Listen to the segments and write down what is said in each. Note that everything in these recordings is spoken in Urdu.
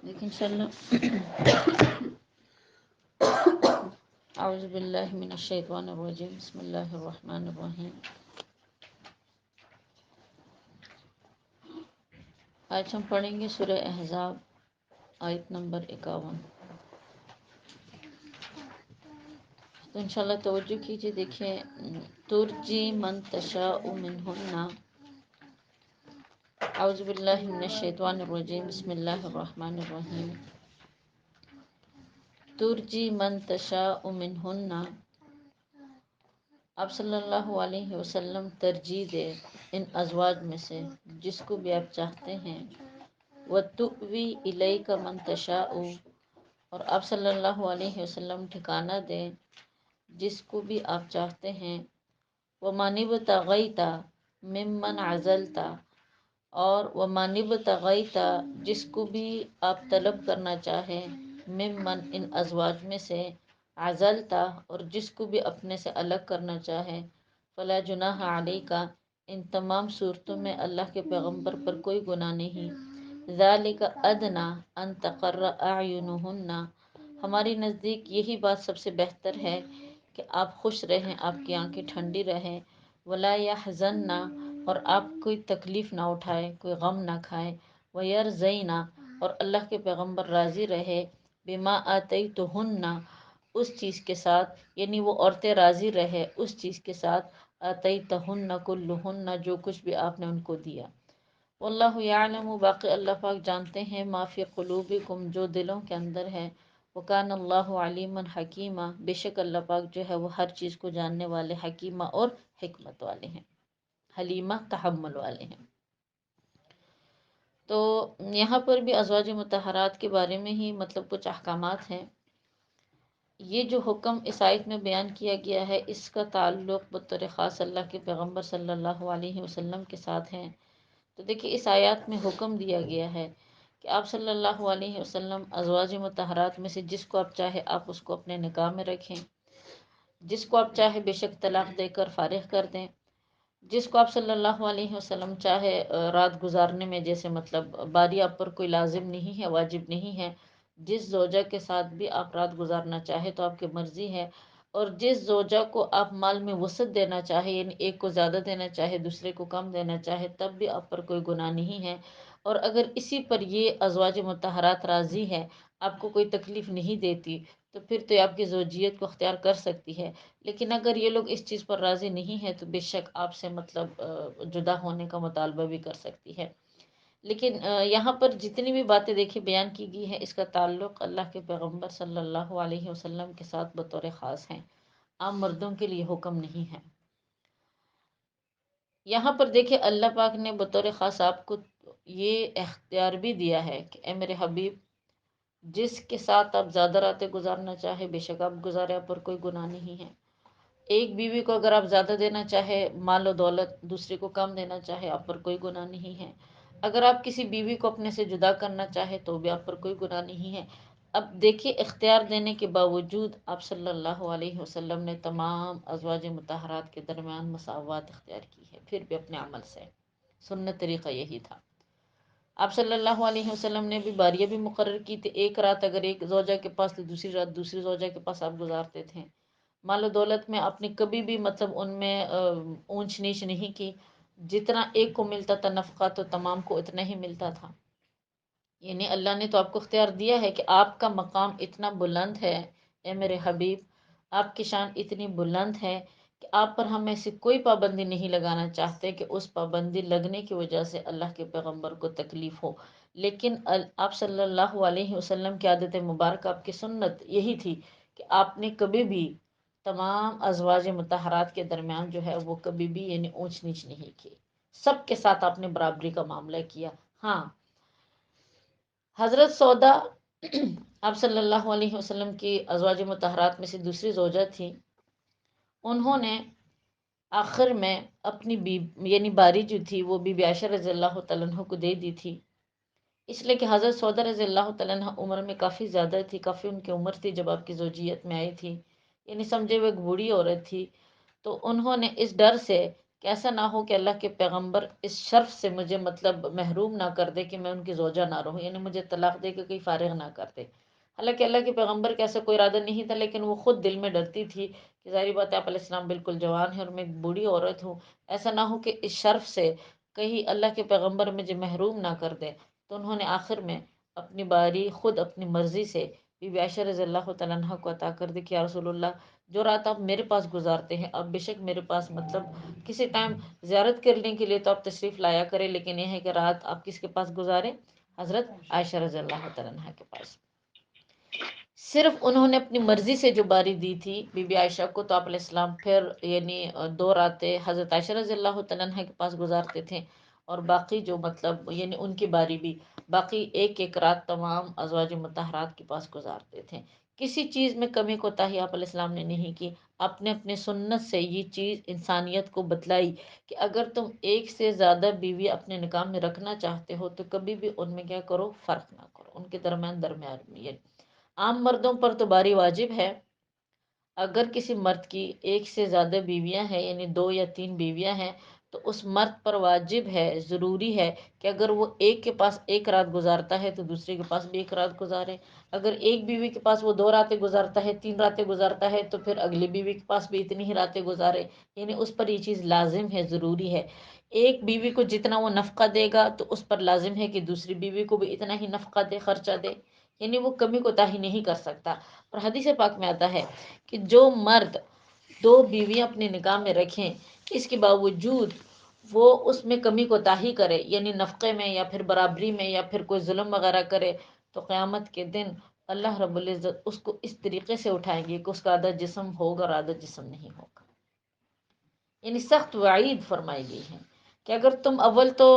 لیکن انشاءاللہ اعوذ باللہ من الشیطان الرجیم بسم اللہ الرحمن الرحیم۔ آج ہم پڑھیں گے سورہ احزاب آیت نمبر 51۔ تو انشاءاللہ توجہ کیجیے، دیکھیں ترجی من تشاء منہن، اعوذ باللہ من الشیطان الرجیم بسم اللہ الرحمن الرحیم۔ ترجی من تشاء منہن، آپ صلی اللہ علیہ وسلم ترجیح دے ان ازواج میں سے جس کو بھی آپ چاہتے ہیں۔ وَتُؤْوِي إِلَيْكَ مَن تَشَاءُ، اور آپ صلی اللہ علیہ وسلم ٹھکانہ دیں جس کو بھی آپ چاہتے ہیں۔ وَمَنِ ابْتَغَيْتَ مِمَّنْ عَزَلْتَ، اور وَمَنِ ابْتَغَيْتَ جس کو بھی آپ طلب کرنا چاہیں، ممن ان ازواج میں سے، عزلتا اور جس کو بھی اپنے سے الگ کرنا چاہیں، فلا جناح علیک، ان تمام صورتوں میں اللہ کے پیغمبر پر کوئی گناہ نہیں۔ ذالک ادنی ان تقر اعینہن، ہماری نزدیک یہی بات سب سے بہتر ہے کہ آپ خوش رہیں، آپ کی آنکھیں ٹھنڈی رہیں۔ ولا یحزن، اور آپ کوئی تکلیف نہ اٹھائے، کوئی غم نہ کھائے۔ ویرضین، اور اللہ کے پیغمبر راضی رہے، بما آتیتہن، اس چیز کے ساتھ، یعنی وہ عورتیں راضی رہے اس چیز کے ساتھ، آتیتہن کلہن، جو کچھ بھی آپ نے ان کو دیا۔ واللہ یعلم، باقی اللہ پاک جانتے ہیں، ما فی قلوبکم، جو دلوں کے اندر ہے۔ وکان اللہ علیما حکیما، بے شک اللہ پاک جو ہے وہ ہر چیز کو جاننے والے، حکیمہ اور حکمت والے ہیں، حلیمہ تحمل والے ہیں۔ تو یہاں پر بھی ازواج مطہرات کے بارے میں ہی مطلب کچھ احکامات ہیں۔ یہ جو حکم اس آیت میں بیان کیا گیا ہے، اس کا تعلق بطور خاص اللہ کے پیغمبر صلی اللہ علیہ وسلم کے ساتھ ہیں۔ تو دیکھیے اس آیات میں حکم دیا گیا ہے کہ آپ صلی اللہ علیہ وسلم ازواج مطہرات میں سے جس کو آپ چاہے آپ اس کو اپنے نکاح میں رکھیں، جس کو آپ چاہے بے شک طلاق دے کر فارغ کر دیں، جس کو آپ صلی اللہ علیہ وسلم چاہے رات گزارنے میں، جیسے مطلب باری آپ پر کوئی لازم نہیں ہے، واجب نہیں ہے، جس زوجہ کے ساتھ بھی آپ رات گزارنا چاہے تو آپ کی مرضی ہے۔ اور جس زوجہ کو آپ مال میں وسعت دینا چاہے، یعنی ایک کو زیادہ دینا چاہے دوسرے کو کم دینا چاہے، تب بھی آپ پر کوئی گناہ نہیں ہے۔ اور اگر اسی پر یہ ازواج مطہرات راضی ہے، آپ کو کوئی تکلیف نہیں دیتی، تو پھر تو یہ آپ کی زوجیت کو اختیار کر سکتی ہے۔ لیکن اگر یہ لوگ اس چیز پر راضی نہیں ہیں تو بے شک آپ سے مطلب جدا ہونے کا مطالبہ بھی کر سکتی ہے۔ لیکن یہاں پر جتنی بھی باتیں دیکھی بیان کی گئی ہیں، اس کا تعلق اللہ کے پیغمبر صلی اللہ علیہ وسلم کے ساتھ بطور خاص ہیں، عام مردوں کے لیے حکم نہیں ہے۔ یہاں پر دیکھیں اللہ پاک نے بطور خاص آپ کو یہ اختیار بھی دیا ہے کہ اے میرے حبیب، جس کے ساتھ آپ زیادہ راتیں گزارنا چاہے بے شک آپ گزارے، آپ پر کوئی گناہ نہیں ہے۔ ایک بیوی کو اگر آپ زیادہ دینا چاہے مال و دولت، دوسری کو کم دینا چاہے، آپ پر کوئی گناہ نہیں ہے۔ اگر آپ کسی بیوی کو اپنے سے جدا کرنا چاہے تو بھی آپ پر کوئی گناہ نہیں ہے۔ اب دیکھیے اختیار دینے کے باوجود آپ صلی اللہ علیہ وسلم نے تمام ازواج مطہرات کے درمیان مساوات اختیار کی ہے، پھر بھی اپنے عمل سے۔ سنت طریقہ یہی تھا۔ آپ صلی اللہ علیہ وسلم نے بھی باریاں بھی مقرر کی تھی، ایک رات اگر ایک زوجہ کے پاس تو دوسری رات دوسری زوجہ کے پاس آپ گزارتے تھے۔ مال و دولت میں آپ نے کبھی بھی مطلب ان میں اونچ نیچ نہیں کی، جتنا ایک کو ملتا تھا نفقہ تو تمام کو اتنا ہی ملتا تھا۔ یعنی اللہ نے تو آپ کو اختیار دیا ہے کہ آپ کا مقام اتنا بلند ہے، اے میرے حبیب، آپ کی شان اتنی بلند ہے کہ آپ پر ہم ایسی کوئی پابندی نہیں لگانا چاہتے کہ اس پابندی لگنے کی وجہ سے اللہ کے پیغمبر کو تکلیف ہو۔ لیکن آپ صلی اللہ علیہ وسلم کی عادت مبارکہ، آپ کی سنت یہی تھی کہ آپ نے کبھی بھی تمام ازواج مطہرات کے درمیان جو ہے وہ کبھی بھی یعنی اونچ نیچ نہیں کی، سب کے ساتھ آپ نے برابری کا معاملہ کیا۔ ہاں، حضرت سودا آپ صلی اللہ علیہ وسلم کی ازواج مطہرات میں سے دوسری زوجہ تھی، انہوں نے آخر میں اپنی یعنی باری جو تھی وہ بی بی عائشہ رضی اللہ تعالیٰ عنہ کو دے دی تھی، اس لیے کہ حضرت سودا رضی اللہ تعالیٰ عنہ عمر میں کافی زیادہ تھی، کافی ان کی عمر تھی جب آپ کی زوجیت میں آئی تھی، یعنی سمجھے وہ ایک بوڑھی عورت تھی۔ تو انہوں نے اس ڈر سے کہ ایسا نہ ہو کہ اللہ کے پیغمبر اس شرف سے مجھے مطلب محروم نہ کر دے کہ میں ان کی زوجہ نہ رہوں، یعنی مجھے طلاق دے کے کہیں فارغ نہ کر دے۔ حالانکہ اللہ کے پیغمبر کا ایسا کوئی ارادہ نہیں تھا، لیکن وہ خود دل میں ڈرتی تھی کہ ظاہری بات ہے آپ علیہ السلام بالکل جوان ہیں اور میں ایک بوڑھی عورت ہوں، ایسا نہ ہو کہ اس شرف سے کہیں اللہ کے پیغمبر مجھے محروم نہ کر دے۔ تو انہوں نے آخر میں اپنی باری خود اپنی مرضی سے بی بی عائشہ رضی اللہ تعالیٰ عنہ کو عطا کر دی کہ یا رسول اللہ، جو رات آپ میرے پاس گزارتے ہیں، آپ بے شک میرے پاس مطلب کسی ٹائم زیارت کرنے کے لیے تو آپ تشریف لایا کریں، لیکن یہ ہے کہ رات آپ کس کے پاس گزاریں؟ حضرت عائشہ رضی اللہ تعالیٰ عنہ کے پاس۔ صرف انہوں نے اپنی مرضی سے جو باری دی تھی بی بی عائشہ کو، تو آپ علیہ السلام پھر یعنی 2 راتیں حضرت عائشہ رضی اللہ تعالیٰ عنہ کے پاس گزارتے تھے، اور باقی جو مطلب یعنی ان کی باری بھی باقی ایک ایک رات تمام ازواج مطہرات کے پاس گزارتے تھے۔ کسی چیز میں کمی کوتاہی آپ علیہ السلام نے نہیں کی۔ آپ نے اپنے سنت سے یہ چیز انسانیت کو بتلائی کہ اگر تم ایک سے زیادہ بیوی اپنے نکاح میں رکھنا چاہتے ہو تو کبھی بھی ان میں کیا کرو؟ فرق نہ کرو، ان کے درمیان عام مردوں پر تو باری واجب ہے۔ اگر کسی مرد کی ایک سے زیادہ بیویاں ہیں، یعنی 2 یا 3 بیویاں ہیں، تو اس مرد پر واجب ہے، ضروری ہے کہ اگر وہ ایک کے پاس ایک رات گزارتا ہے تو دوسرے کے پاس بھی ایک رات گزارے۔ اگر ایک بیوی کے پاس وہ 2 راتیں گزارتا ہے، 3 راتیں گزارتا ہے، تو پھر اگلی بیوی کے پاس بھی اتنی ہی راتیں گزارے، یعنی اس پر یہ چیز لازم ہے، ضروری ہے۔ ایک بیوی کو جتنا وہ نفقہ دے گا تو اس پر لازم ہے کہ دوسری بیوی کو بھی اتنا ہی نفقہ دے، خرچہ دے، یعنی وہ کمی کوتاہی نہیں کر سکتا۔ اور حدیث پاک میں آتا ہے کہ جو مرد 2 بیویاں اپنے نکاح میں رکھیں، اس کے باوجود وہ اس میں کمی کوتاہی کرے، یعنی نفقے میں یا پھر برابری میں یا پھر کوئی ظلم وغیرہ کرے، تو قیامت کے دن اللہ رب العزت اس کو اس طریقے سے اٹھائیں گے کہ اس کا آدھا جسم ہوگا اور آدھا جسم نہیں ہوگا، یعنی سخت وعید فرمائی گئی ہے کہ اگر تم اول تو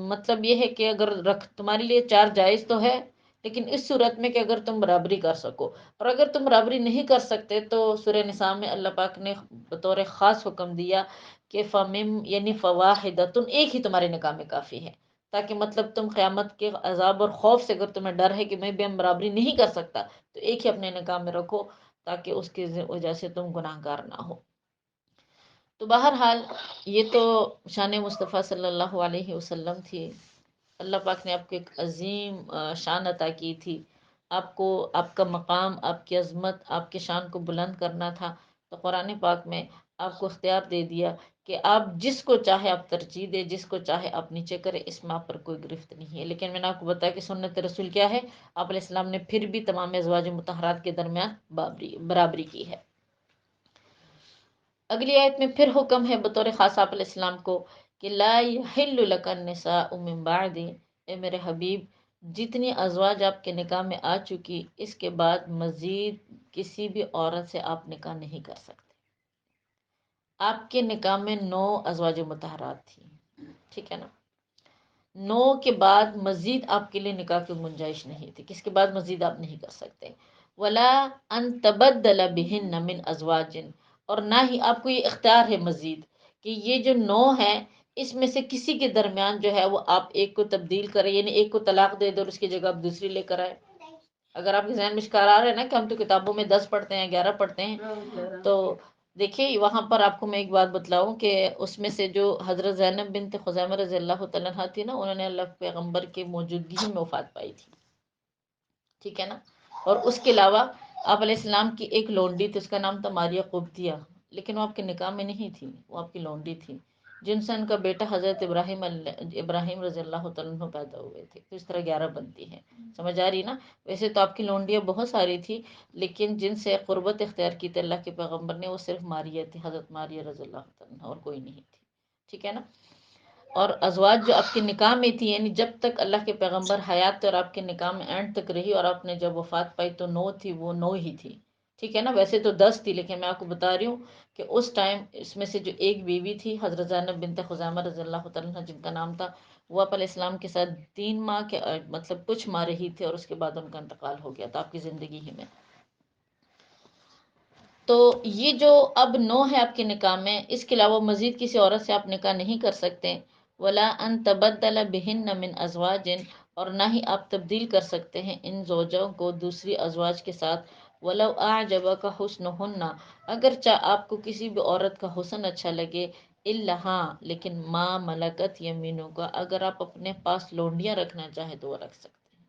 مطلب یہ ہے کہ اگر تمہارے لیے 4 جائز تو ہے، لیکن اس صورت میں کہ اگر تم برابری کر سکو، اور اگر تم برابری نہیں کر سکتے تو سورہ نساء میں اللہ پاک نے بطور خاص حکم دیا کہ فمم یعنی فواحدۃ، ایک ہی تمہارے نکاح میں کافی ہے، تاکہ مطلب تم قیامت کے عذاب اور خوف سے، اگر تمہیں ڈر ہے کہ میں بھی ہم برابری نہیں کر سکتا، تو ایک ہی اپنے نکاح میں رکھو تاکہ اس کی وجہ سے تم گناہ گار نہ ہو۔ تو بہرحال یہ تو شان مصطفیٰ صلی اللہ علیہ وسلم تھی۔ اللہ پاک نے آپ کو ایک عظیم شان عطا کی تھی، آپ کو آپ کا مقام، آپ کی عظمت، آپ کے شان کو بلند کرنا تھا، تو قرآن پاک میں آپ کو اختیار دے دیا کہ آپ جس کو چاہے آپ ترجیح دے، جس کو چاہے آپ نیچے کرے، اس میں آپ پر کوئی گرفت نہیں ہے۔ لیکن میں نے آپ کو بتایا کہ سنت رسول کیا ہے، آپ علیہ السلام نے پھر بھی تمام ازواج مطہرات کے درمیان برابری کی ہے۔ اگلی آیت میں پھر حکم ہے بطور خاص آپ علیہ السلام کو کہ لا یحل لک النساء من بعد، اے میرے حبیب جتنی ازواج آپ کے نکاح میں آ چکی، اس کے بعد مزید کسی بھی عورت سے آپ نکاح نہیں کر سکتے۔ آپ کے نکاح میں 9 ازواج مطہرات تھی، ٹھیک ہے نا؟ 9 کے بعد مزید آپ کے لیے نکاح کی گنجائش نہیں تھی، کس کے بعد مزید آپ نہیں کر سکتے۔ ولا ان تبدل بہن من ازواج، اور نہ ہی آپ کو یہ اختیار ہے مزید کہ یہ جو 9 ہیں اس میں سے کسی کے درمیان جو ہے وہ آپ ایک کو تبدیل کریں، یعنی ایک کو طلاق دے دو اور اس کی جگہ آپ دوسری لے کر آئے۔ اگر آپ کے ذہن میں شکار آ رہا ہے نا کہ ہم تو کتابوں میں 10 پڑھتے ہیں، 11 پڑھتے ہیں، تو دیکھیے وہاں پر آپ کو میں ایک بات بتلاؤں کہ اس میں سے جو حضرت زینب بنت خزیمہ رضی اللہ تعالیٰ عنہ تھی نا، انہوں نے اللہ پیغمبر کی موجودگی میں وفات پائی تھی، ٹھیک ہے نا؟ اور اس کے علاوہ آپ علیہ السلام کی ایک لونڈی تھی، اس کا نام تھا ماریہ قبطیہ، لیکن وہ آپ کے نکاح میں نہیں تھی، وہ آپ کی لونڈی تھی، جن سے ان کا بیٹا حضرت ابراہیم رضی اللہ تعالیٰ عنہ پیدا ہوئے تھے۔ تو اس طرح 11 بنتی ہیں، سمجھ آ رہی نا؟ ویسے تو آپ کی لونڈیاں بہت ساری تھی، لیکن جن سے قربت اختیار کی تھی اللہ کے پیغمبر نے، وہ صرف ماریہ تھی، حضرت ماریہ رضی اللہ تعالیٰ عنہ، اور کوئی نہیں تھی، ٹھیک ہے نا؟ اور ازواج جو آپ کے نکاح میں تھی، یعنی جب تک اللہ کے پیغمبر حیات تھے اور آپ کے نکاح میں اینڈ تک رہی، اور آپ نے جب وفات پائی تو 9 تھی، وہ 9 ہی تھی، ٹھیک ہے نا؟ ویسے تو 10 تھی، لیکن میں آپ کو بتا رہی ہوں کہ اس ٹائم اس میں سے جو ایک بیوی تھی حضرت زینب بنت خزیمہ رضی اللہ تعالیٰ عنہ، جن کا نام تھا، وہ آپ علیہ السلام کے ساتھ 3 ماہ کے مطلب کچھ ماہ رہی تھی، اور اس کے بعد ان کا انتقال ہو گیا تھا آپ کی زندگی ہی میں۔ تو یہ جو اب 9 ہے آپ کے نکاح میں، اس کے علاوہ مزید کسی عورت سے آپ نکاح نہیں کر سکتے۔ ولا ان تبدل بہن من ازواج، اور نہ ہی آپ تبدیل کر سکتے ہیں ان زوجوں کو دوسری ازواج کے ساتھ۔ ولو اعجبک حسنہن، اگرچہ آپ کو کسی بھی عورت کا حسن اچھا لگے، اللہ ہاں، لیکن ماں ملکت یمینوں کا، اگر آپ اپنے پاس لونڈیاں رکھنا چاہیں تو وہ رکھ سکتے ہیں۔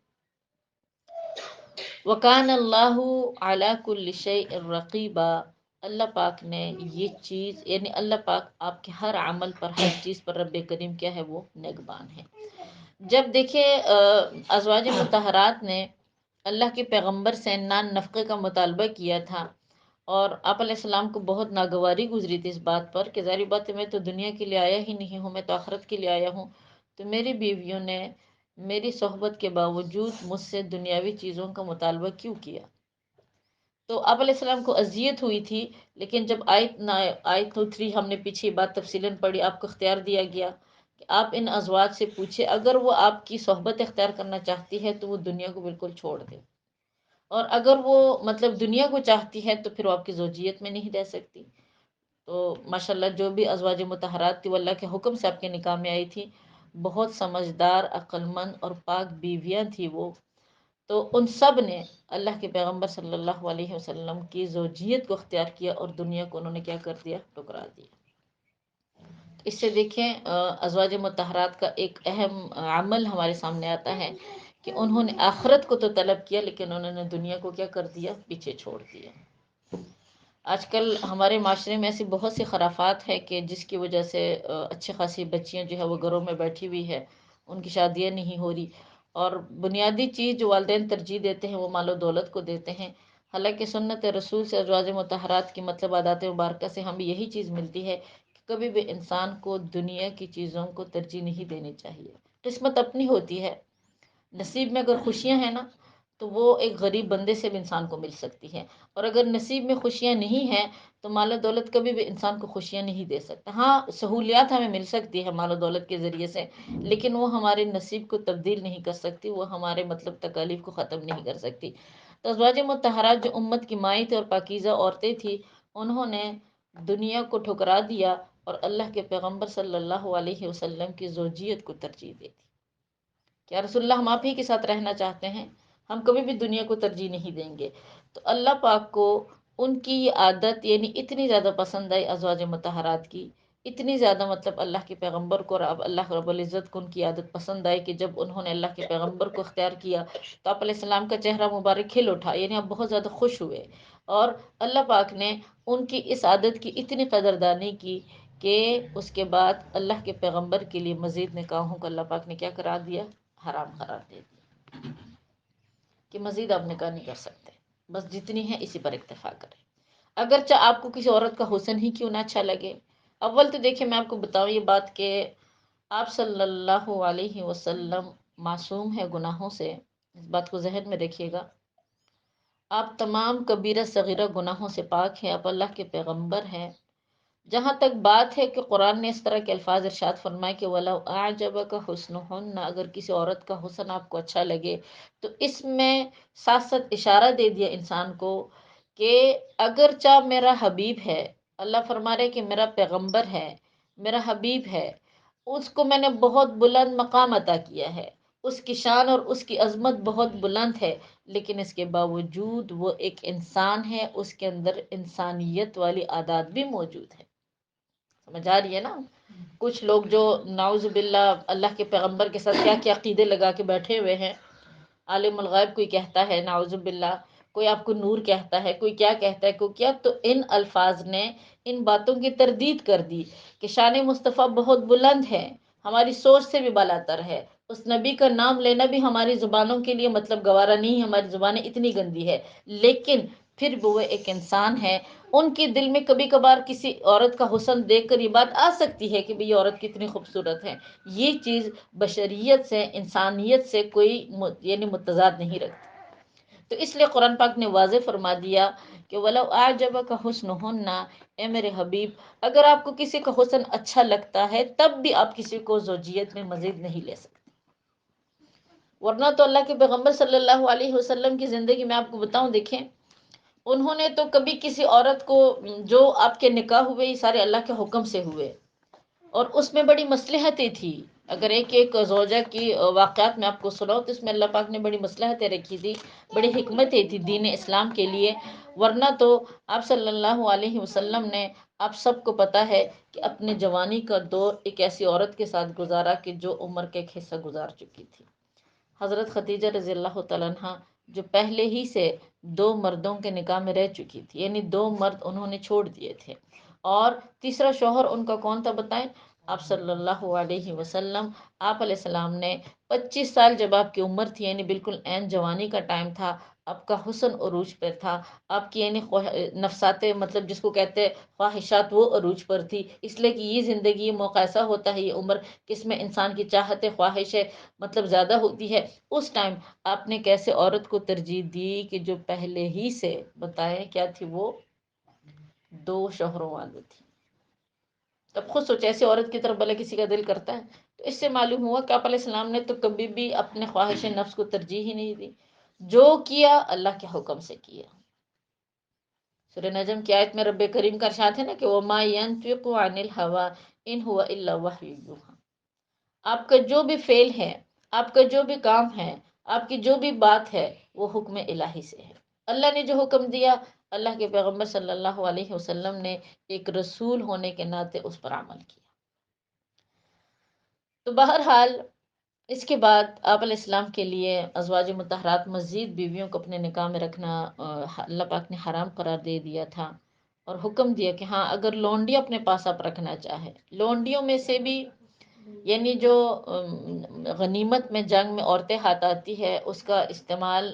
وَكَانَ اللَّهُ عَلَى كُلِّ شَيْءٍ رَقِيبًا، اللہ پاک نے یہ چیز، یعنی اللہ پاک آپ کے ہر عمل پر، ہر چیز پر رب کریم کیا ہے، وہ نگبان ہے۔ جب دیکھیں ازواج مطہرات نے اللہ کے پیغمبر سے نان نفقے کا مطالبہ کیا تھا، اور آپ علیہ السلام کو بہت ناگواری گزری تھی اس بات پر کہ ظاہر بات ہے میں تو دنیا کے لیے آیا ہی نہیں ہوں، میں تو آخرت کے لیے آیا ہوں، تو میری بیویوں نے میری صحبت کے باوجود مجھ سے دنیاوی چیزوں کا مطالبہ کیوں کیا؟ تو آپ علیہ السلام کو اذیت ہوئی تھی، لیکن جب آیت 3 ہم نے پیچھے بات تفصیلاً پڑھی، آپ کو اختیار دیا گیا کہ آپ ان ازواج سے پوچھے، اگر وہ آپ کی صحبت اختیار کرنا چاہتی ہے تو وہ دنیا کو بالکل چھوڑ دے، اور اگر وہ مطلب دنیا کو چاہتی ہے تو پھر وہ آپ کی زوجیت میں نہیں رہ سکتی۔ تو ماشاءاللہ جو بھی ازواج مطہرات تھی وہ اللہ کے حکم سے آپ کے نکاح میں آئی تھی، بہت سمجھدار، عقل مند اور پاک بیویاں تھی وہ، تو ان سب نے اللہ کے پیغمبر صلی اللہ علیہ وسلم کی زوجیت کو اختیار کیا اور دنیا کو انہوں نے کیا کر دیا، ٹکرا دیا۔ اس سے دیکھیں ازواج مطہرات کا ایک اہم عمل ہمارے سامنے آتا ہے کہ انہوں نے آخرت کو تو طلب کیا، لیکن انہوں نے دنیا کو کیا کر دیا، پیچھے چھوڑ دیا۔ آج کل ہمارے معاشرے میں ایسی بہت سی خرافات ہے کہ جس کی وجہ سے اچھی خاصی بچیاں جو ہے وہ گھروں میں بیٹھی ہوئی ہے، ان کی شادیاں نہیں ہو رہی، اور بنیادی چیز جو والدین ترجیح دیتے ہیں وہ مال و دولت کو دیتے ہیں، حالانکہ سنت رسول سے ازواج مطہرات کی مطلب عادات مبارکہ سے ہمیں یہی چیز ملتی ہے کہ کبھی بھی انسان کو دنیا کی چیزوں کو ترجیح نہیں دینی چاہیے۔ قسمت اپنی ہوتی ہے، نصیب میں اگر خوشیاں ہیں نا تو وہ ایک غریب بندے سے بھی انسان کو مل سکتی ہے، اور اگر نصیب میں خوشیاں نہیں ہیں تو مال و دولت کبھی بھی انسان کو خوشیاں نہیں دے سکتا۔ ہاں سہولیات ہمیں مل سکتی ہے مال و دولت کے ذریعے سے، لیکن وہ ہمارے نصیب کو تبدیل نہیں کر سکتی، وہ ہمارے مطلب تکالیف کو ختم نہیں کر سکتی۔ تو ازواج مطہرات جو امت کی مائیں تھیں اور پاکیزہ عورتیں تھیں، انہوں نے دنیا کو ٹھکرا دیا اور اللہ کے پیغمبر صلی اللہ علیہ وسلم کی زوجیت کو ترجیح دے دی کہ یا رسول اللہ ہم آپ ہی کے ساتھ رہنا چاہتے ہیں، ہم کبھی بھی دنیا کو ترجیح نہیں دیں گے۔ تو اللہ پاک کو ان کی یہ عادت یعنی اتنی زیادہ پسند آئی ازواج مطہرات کی، اتنی زیادہ مطلب اللہ کے پیغمبر کو اور اللہ رب العزت کو ان کی عادت پسند آئی کہ جب انہوں نے اللہ کے پیغمبر کو اختیار کیا تو آپ علیہ السلام کا چہرہ مبارک کھل اٹھا، یعنی آپ بہت زیادہ خوش ہوئے، اور اللہ پاک نے ان کی اس عادت کی اتنی قدردانی کی کہ اس کے بعد اللہ کے پیغمبر کے لیے مزید نکاحوں کو اللہ پاک نے کیا قرار دیا، حرام قرار دے دیا کہ مزید آپ نکاح نہیں کر سکتے، بس جتنی ہے اسی پر اکتفا کریں، اگرچہ آپ کو کسی عورت کا حسن ہی کیوں نہ اچھا لگے۔ اول تو دیکھیں میں آپ کو بتاؤں یہ بات کہ آپ صلی اللہ علیہ وسلم معصوم ہے گناہوں سے، اس بات کو ذہن میں رکھیے گا، آپ تمام کبیرہ صغیرہ گناہوں سے پاک ہیں، آپ اللہ کے پیغمبر ہیں۔ جہاں تک بات ہے کہ قرآن نے اس طرح کے الفاظ ارشاد فرمائے کہ وَلَوْ أَعْجَبَكَ حُسْنُهُنَّ، اگر کسی عورت کا حسن آپ کو اچھا لگے، تو اس میں ساتھ ساتھ اشارہ دے دیا انسان کو کہ اگرچہ میرا حبیب ہے، اللہ فرما رہے کہ میرا پیغمبر ہے، میرا حبیب ہے، اس کو میں نے بہت بلند مقام عطا کیا ہے، اس کی شان اور اس کی عظمت بہت بلند ہے، لیکن اس کے باوجود وہ ایک انسان ہے، اس کے اندر انسانیت والی عادات بھی موجود ہے۔ سمجھ آ رہی ہے نا؟ کچھ لوگ جو نعوذ باللہ اللہ کے پیغمبر کے ساتھ کیا کیا عقیدے لگا کے بیٹھے ہوئے ہیں، عالم الغیب کوئی کہتا ہے، نعوذ باللہ کوئی آپ کو نور کہتا ہے، کوئی کیا کہتا ہے، کوئی کیا، تو ان الفاظ نے ان باتوں کی تردید کر دی کہ شان مصطفیٰ بہت بلند ہے، ہماری سوچ سے بھی بالاتر ہے، اس نبی کا نام لینا بھی ہماری زبانوں کے لیے مطلب گوارا نہیں، ہماری زبانیں اتنی گندی ہے، لیکن پھر وہ ایک انسان ہے، ان کے دل میں کبھی کبھار کسی عورت کا حسن دیکھ کر یہ بات آ سکتی ہے کہ بھئی یہ عورت کتنی خوبصورت ہے، یہ چیز بشریت سے، انسانیت سے کوئی یعنی متضاد نہیں رکھتی۔ تو اس لیے قرآن پاک نے واضح فرما دیا کہ وَلَوْ أَعْجَبَكَ حُسْنُهُنَّ، اے میرے حبیب اگر آپ کو کسی کا حسن اچھا لگتا ہے تب بھی آپ کسی کو زوجیت میں مزید نہیں لے سکتے، ورنہ تو اللہ کے پیغمبر صلی اللہ علیہ وسلم کی زندگی میں آپ کو بتاؤں، دیکھیں انہوں نے تو کبھی کسی عورت کو، جو آپ کے نکاح ہوئے یہ سارے اللہ کے حکم سے ہوئے، اور اس میں بڑی مصلحتیں تھی، اگر ایک ایک زوجہ کی واقعات میں آپ کو سناؤ تو اس میں اللہ پاک نے بڑی مصلحتیں رکھی تھی، بڑی حکمتیں تھی دین اسلام کے لیے، ورنہ تو آپ صلی اللہ علیہ وسلم نے آپ سب کو پتہ ہے کہ اپنے جوانی کا دور ایک ایسی عورت کے ساتھ گزارا کہ جو عمر کا ایک حصہ گزار چکی تھی، حضرت خدیجہ رضی اللہ تعالیٰ عنہ، جو پہلے ہی سے دو مردوں کے نکاح میں رہ چکی تھی، یعنی دو مرد انہوں نے چھوڑ دیے تھے، اور تیسرا شوہر ان کا کون تھا بتائیں؟ آپ صلی اللہ علیہ وسلم۔ آپ علیہ السلام نے 25 سال جب آپ کی عمر تھی، یعنی بالکل عین جوانی کا ٹائم تھا، آپ کا حسن عروج پر تھا، آپ کی یعنی نفسات مطلب جس کو کہتے ہیں خواہشات، وہ عروج پر تھی، اس لیے کہ یہ زندگی، یہ موقع ایسا ہوتا ہے، یہ عمر کس میں انسان کی چاہت خواہش مطلب زیادہ ہوتی ہے۔ اس ٹائم آپ نے کیسے عورت کو ترجیح دی کہ جو پہلے ہی سے بتائیں کیا تھی، وہ دو شوہروں والی تھی۔ تب خود سوچے ایسی عورت کی طرف بھلا کسی کا دل کرتا ہے؟ تو اس سے معلوم ہوا کہ آپ علیہ السلام نے تو کبھی بھی اپنے خواہش نفس کو ترجیح ہی نہیں دی، جو کیا اللہ کے حکم سے کیا۔ سورہ نجم کی آیت میں رب کریم کا ارشاد ہے نا کہ وَمَا يَنطِقُ عَنِ الْهَوَىٰ إِنْ هُوَ إِلَّا وَحْيٌ يُوحَىٰ۔ آپ کا جو بھی فعل ہے، آپ کا جو بھی کام ہے، آپ کی جو بھی بات ہے، وہ حکم الہی سے ہے۔ اللہ نے جو حکم دیا، اللہ کے پیغمبر صلی اللہ علیہ وسلم نے ایک رسول ہونے کے ناطے اس پر عمل کیا۔ تو بہرحال اس کے بعد آپ علیہ السلام کے لیے ازواج مطہرات مزید بیویوں کو اپنے نکاح میں رکھنا اللہ پاک نے حرام قرار دے دیا تھا، اور حکم دیا کہ ہاں اگر لونڈی اپنے پاس آپ رکھنا چاہے، لونڈیوں میں سے بھی یعنی جو غنیمت میں جنگ میں عورتیں ہاتھ آتی ہے، اس کا استعمال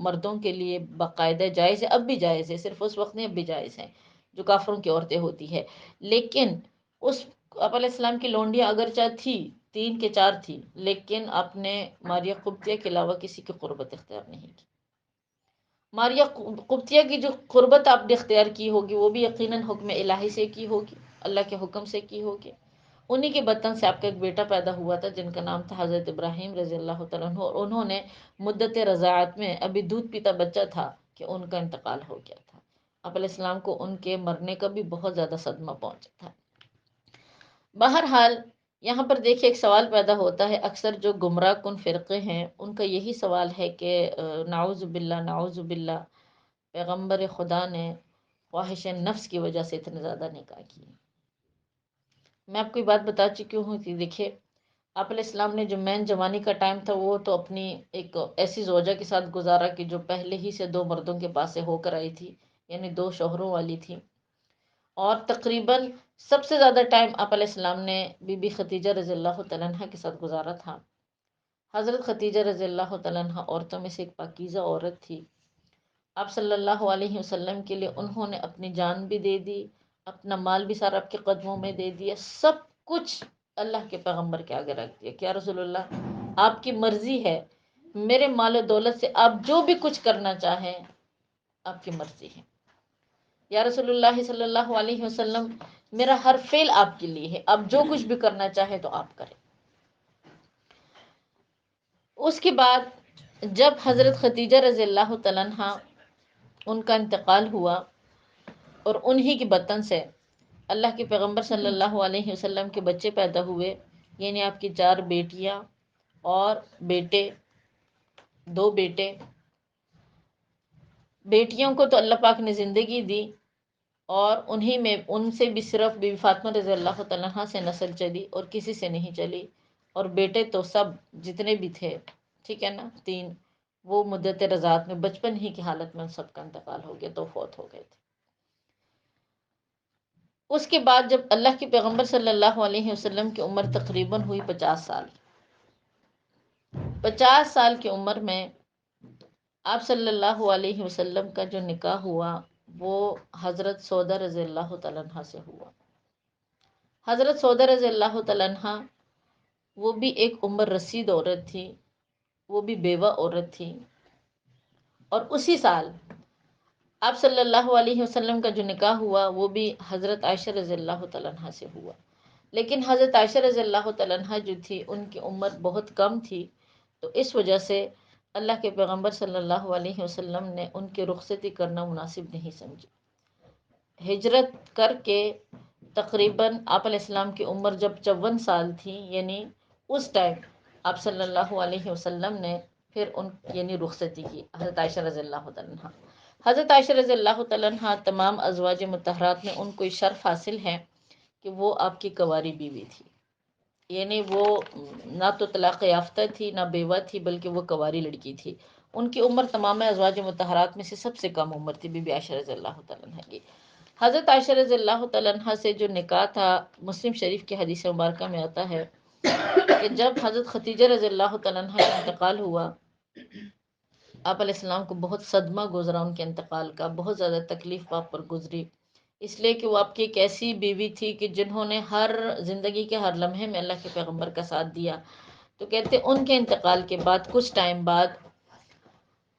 مردوں کے لیے باقاعدہ جائز ہے، اب بھی جائز ہے، صرف اس وقت نہیں، اب بھی جائز ہے، جو کافروں کی عورتیں ہوتی ہے۔ لیکن اس آپ علیہ السلام کی لونڈیاں اگرچہ تھی، 3 کے 4 تھی، لیکن آپ نے ماریہ قبطیہ کے علاوہ کسی کی قربت اختیار نہیں کی۔ ماریہ قبطیہ کی جو قربت آپ نے اختیار کی ہوگی، وہ بھی یقیناً حکم الہی سے کی ہوگی، اللہ کے حکم سے کی ہوگی۔ انہی کے بطن سے آپ کا ایک بیٹا پیدا ہوا تھا جن کا نام تھا حضرت ابراہیم رضی اللہ تعالیٰ عنہ، اور انہوں نے مدت رضاعت میں ابھی دودھ پیتا بچہ تھا کہ ان کا انتقال ہو گیا تھا۔ آپ علیہ السلام کو ان کے مرنے کا بھی بہت زیادہ صدمہ پہنچا تھا۔ بہرحال یہاں پر دیکھیں ایک سوال پیدا ہوتا ہے، اکثر جو گمراہ کن فرقے ہیں ان کا یہی سوال ہے کہ نعوذ باللہ نعوذ باللہ، پیغمبر خدا نے خواہش نفس کی وجہ سے اتنے زیادہ نکاح کیے۔ میں آپ کو یہ بات بتا چکی ہوں کہ دیکھیں آپ علیہ السلام نے جو مین جوانی کا ٹائم تھا، وہ تو اپنی ایک ایسی زوجہ کے ساتھ گزارا کہ جو پہلے ہی سے دو مردوں کے پاس سے ہو کر آئی تھی، یعنی دو شوہروں والی تھی، اور تقریباً سب سے زیادہ ٹائم آپ علیہ السلام نے بی بی خدیجہ رضی اللہ تعالیٰ عنہ کے ساتھ گزارا تھا۔ حضرت خدیجہ رضی اللہ تعالیٰ عنہ عورتوں میں سے ایک پاکیزہ عورت تھی۔ آپ صلی اللہ علیہ وسلم کے لیے انہوں نے اپنی جان بھی دے دی، اپنا مال بھی سارا آپ کے قدموں میں دے دیا، سب کچھ اللہ کے پیغمبر کے آگے رکھ دیا کہ یا رسول اللہ، آپ کی مرضی ہے، میرے مال و دولت سے آپ جو بھی کچھ کرنا چاہیں آپ کی مرضی ہے، یا رسول اللہ صلی اللہ علیہ وسلم، میرا ہر فعل آپ کے لیے ہے، آپ جو کچھ بھی کرنا چاہیں تو آپ کریں۔ اس کے بعد جب حضرت خدیجہ رضی اللہ تعالیٰ عنہ ان کا انتقال ہوا، اور انہی کے بطن سے اللہ کے پیغمبر صلی اللہ علیہ وسلم کے بچے پیدا ہوئے، یعنی آپ کی 4 بیٹیاں اور بیٹے، 2 بیٹے۔ بیٹیوں کو تو اللہ پاک نے زندگی دی، اور انہی میں ان سے بھی صرف بی بی فاطمہ رضی اللہ تعالیٰ عنہ سے نسل چلی اور کسی سے نہیں چلی، اور بیٹے تو سب جتنے بھی تھے، ٹھیک ہے نا، 3، وہ مدت رضاعت میں بچپن ہی کی حالت میں ان سب کا انتقال ہو گیا، تو فوت ہو گئے تھے۔ اس کے بعد جب اللہ کے پیغمبر صلی اللہ علیہ وسلم کی عمر تقریباً ہوئی 50 سال، 50 سال کی عمر میں آپ صلی اللہ علیہ وسلم کا جو نکاح ہوا وہ حضرت سودہ رضی اللہ تعالیٰ عنہ سے ہوا۔ حضرت سودہ رضی اللہ تعالیٰ عنہ وہ بھی ایک عمر رسید عورت تھی، وہ بھی بیوہ عورت تھی، اور اسی سال آپ صلی اللہ علیہ وسلم کا جو نکاح ہوا وہ بھی حضرت عائشہ رضی اللہ تعالیٰ عنہ سے ہوا۔ لیکن حضرت عائشہ رضی اللہ تعالیٰ عنہ جو تھی ان کی عمر بہت کم تھی، تو اس وجہ سے اللہ کے پیغمبر صلی اللہ علیہ وسلم نے ان کی رخصتی کرنا مناسب نہیں سمجھی۔ ہجرت کر کے تقریباً آپ علیہ السلام کی عمر جب 54 سال تھی، یعنی اس ٹائم آپ صلی اللہ علیہ وسلم نے پھر ان یعنی رخصتی کی، حضرت عائشہ رضی اللہ عنہ۔ حضرت عائشہ رضی اللہ تعالیٰ عنہ تمام ازواج مطہرات میں ان کو یہ شرف حاصل ہے کہ وہ آپ کی کنواری بیوی تھی، یعنی وہ نہ تو طلاق یافتہ تھی نہ بیوہ تھی، بلکہ وہ کنواری لڑکی تھی۔ ان کی عمر تمام ازواج مطہرات میں سے سب سے کم عمر تھی، بی بی عائشہ رضی اللہ تعالیٰ عنہ کی۔ حضرت عائشہ رضی اللہ تعالیٰ عنہ سے جو نکاح تھا، مسلم شریف کی حدیث مبارکہ میں آتا ہے کہ جب حضرت خدیجہ رضی اللہ تعالیٰ عنہ کا انتقال ہوا، آپ علیہ السلام کو بہت صدمہ گزرا ان کے انتقال کا، بہت زیادہ تکلیف آپ پر گزری، اس لیے کہ وہ آپ کی ایک ایسی بیوی تھی کہ جنہوں نے ہر زندگی کے ہر لمحے میں اللہ کے پیغمبر کا ساتھ دیا۔ تو کہتے ان کے انتقال کے بعد کچھ ٹائم بعد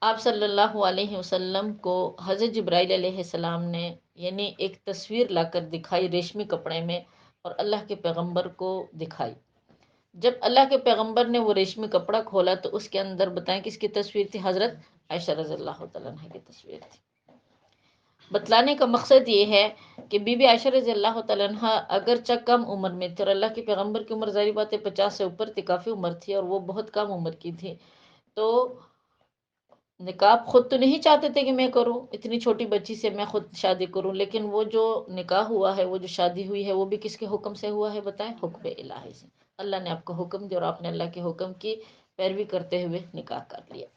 آپ صلی اللہ علیہ وسلم کو حضرت جبرائیل علیہ السلام نے یعنی ایک تصویر لا کر دکھائی ریشمی کپڑے میں، اور اللہ کے پیغمبر کو دکھائی۔ جب اللہ کے پیغمبر نے وہ ریشمی کپڑا کھولا تو اس کے اندر بتائیں کس کی تصویر تھی؟ حضرت عائشہ رضی اللہ تعالیٰ عنہ کی تصویر تھی۔ بتلانے کا مقصد یہ ہے کہ بی بی عائشہ رضی اللہ تعالیٰ عنہ اگرچہ کم عمر میں تھی، اور اللہ کے پیغمبر کی عمر ظاہری بات ہے 50 سے اوپر تھی، کافی عمر تھی، اور وہ بہت کم عمر کی تھی، تو نکاح خود تو نہیں چاہتے تھے کہ میں کروں، اتنی چھوٹی بچی سے میں خود شادی کروں، لیکن وہ جو نکاح ہوا ہے، وہ جو شادی ہوئی ہے، وہ بھی کس کے حکم سے ہوا ہے بتائیں؟ حکم الہی سے۔ اللہ نے آپ کو حکم دیا اور آپ نے اللہ کے حکم کی پیروی کرتے ہوئے نکاح کر لیا۔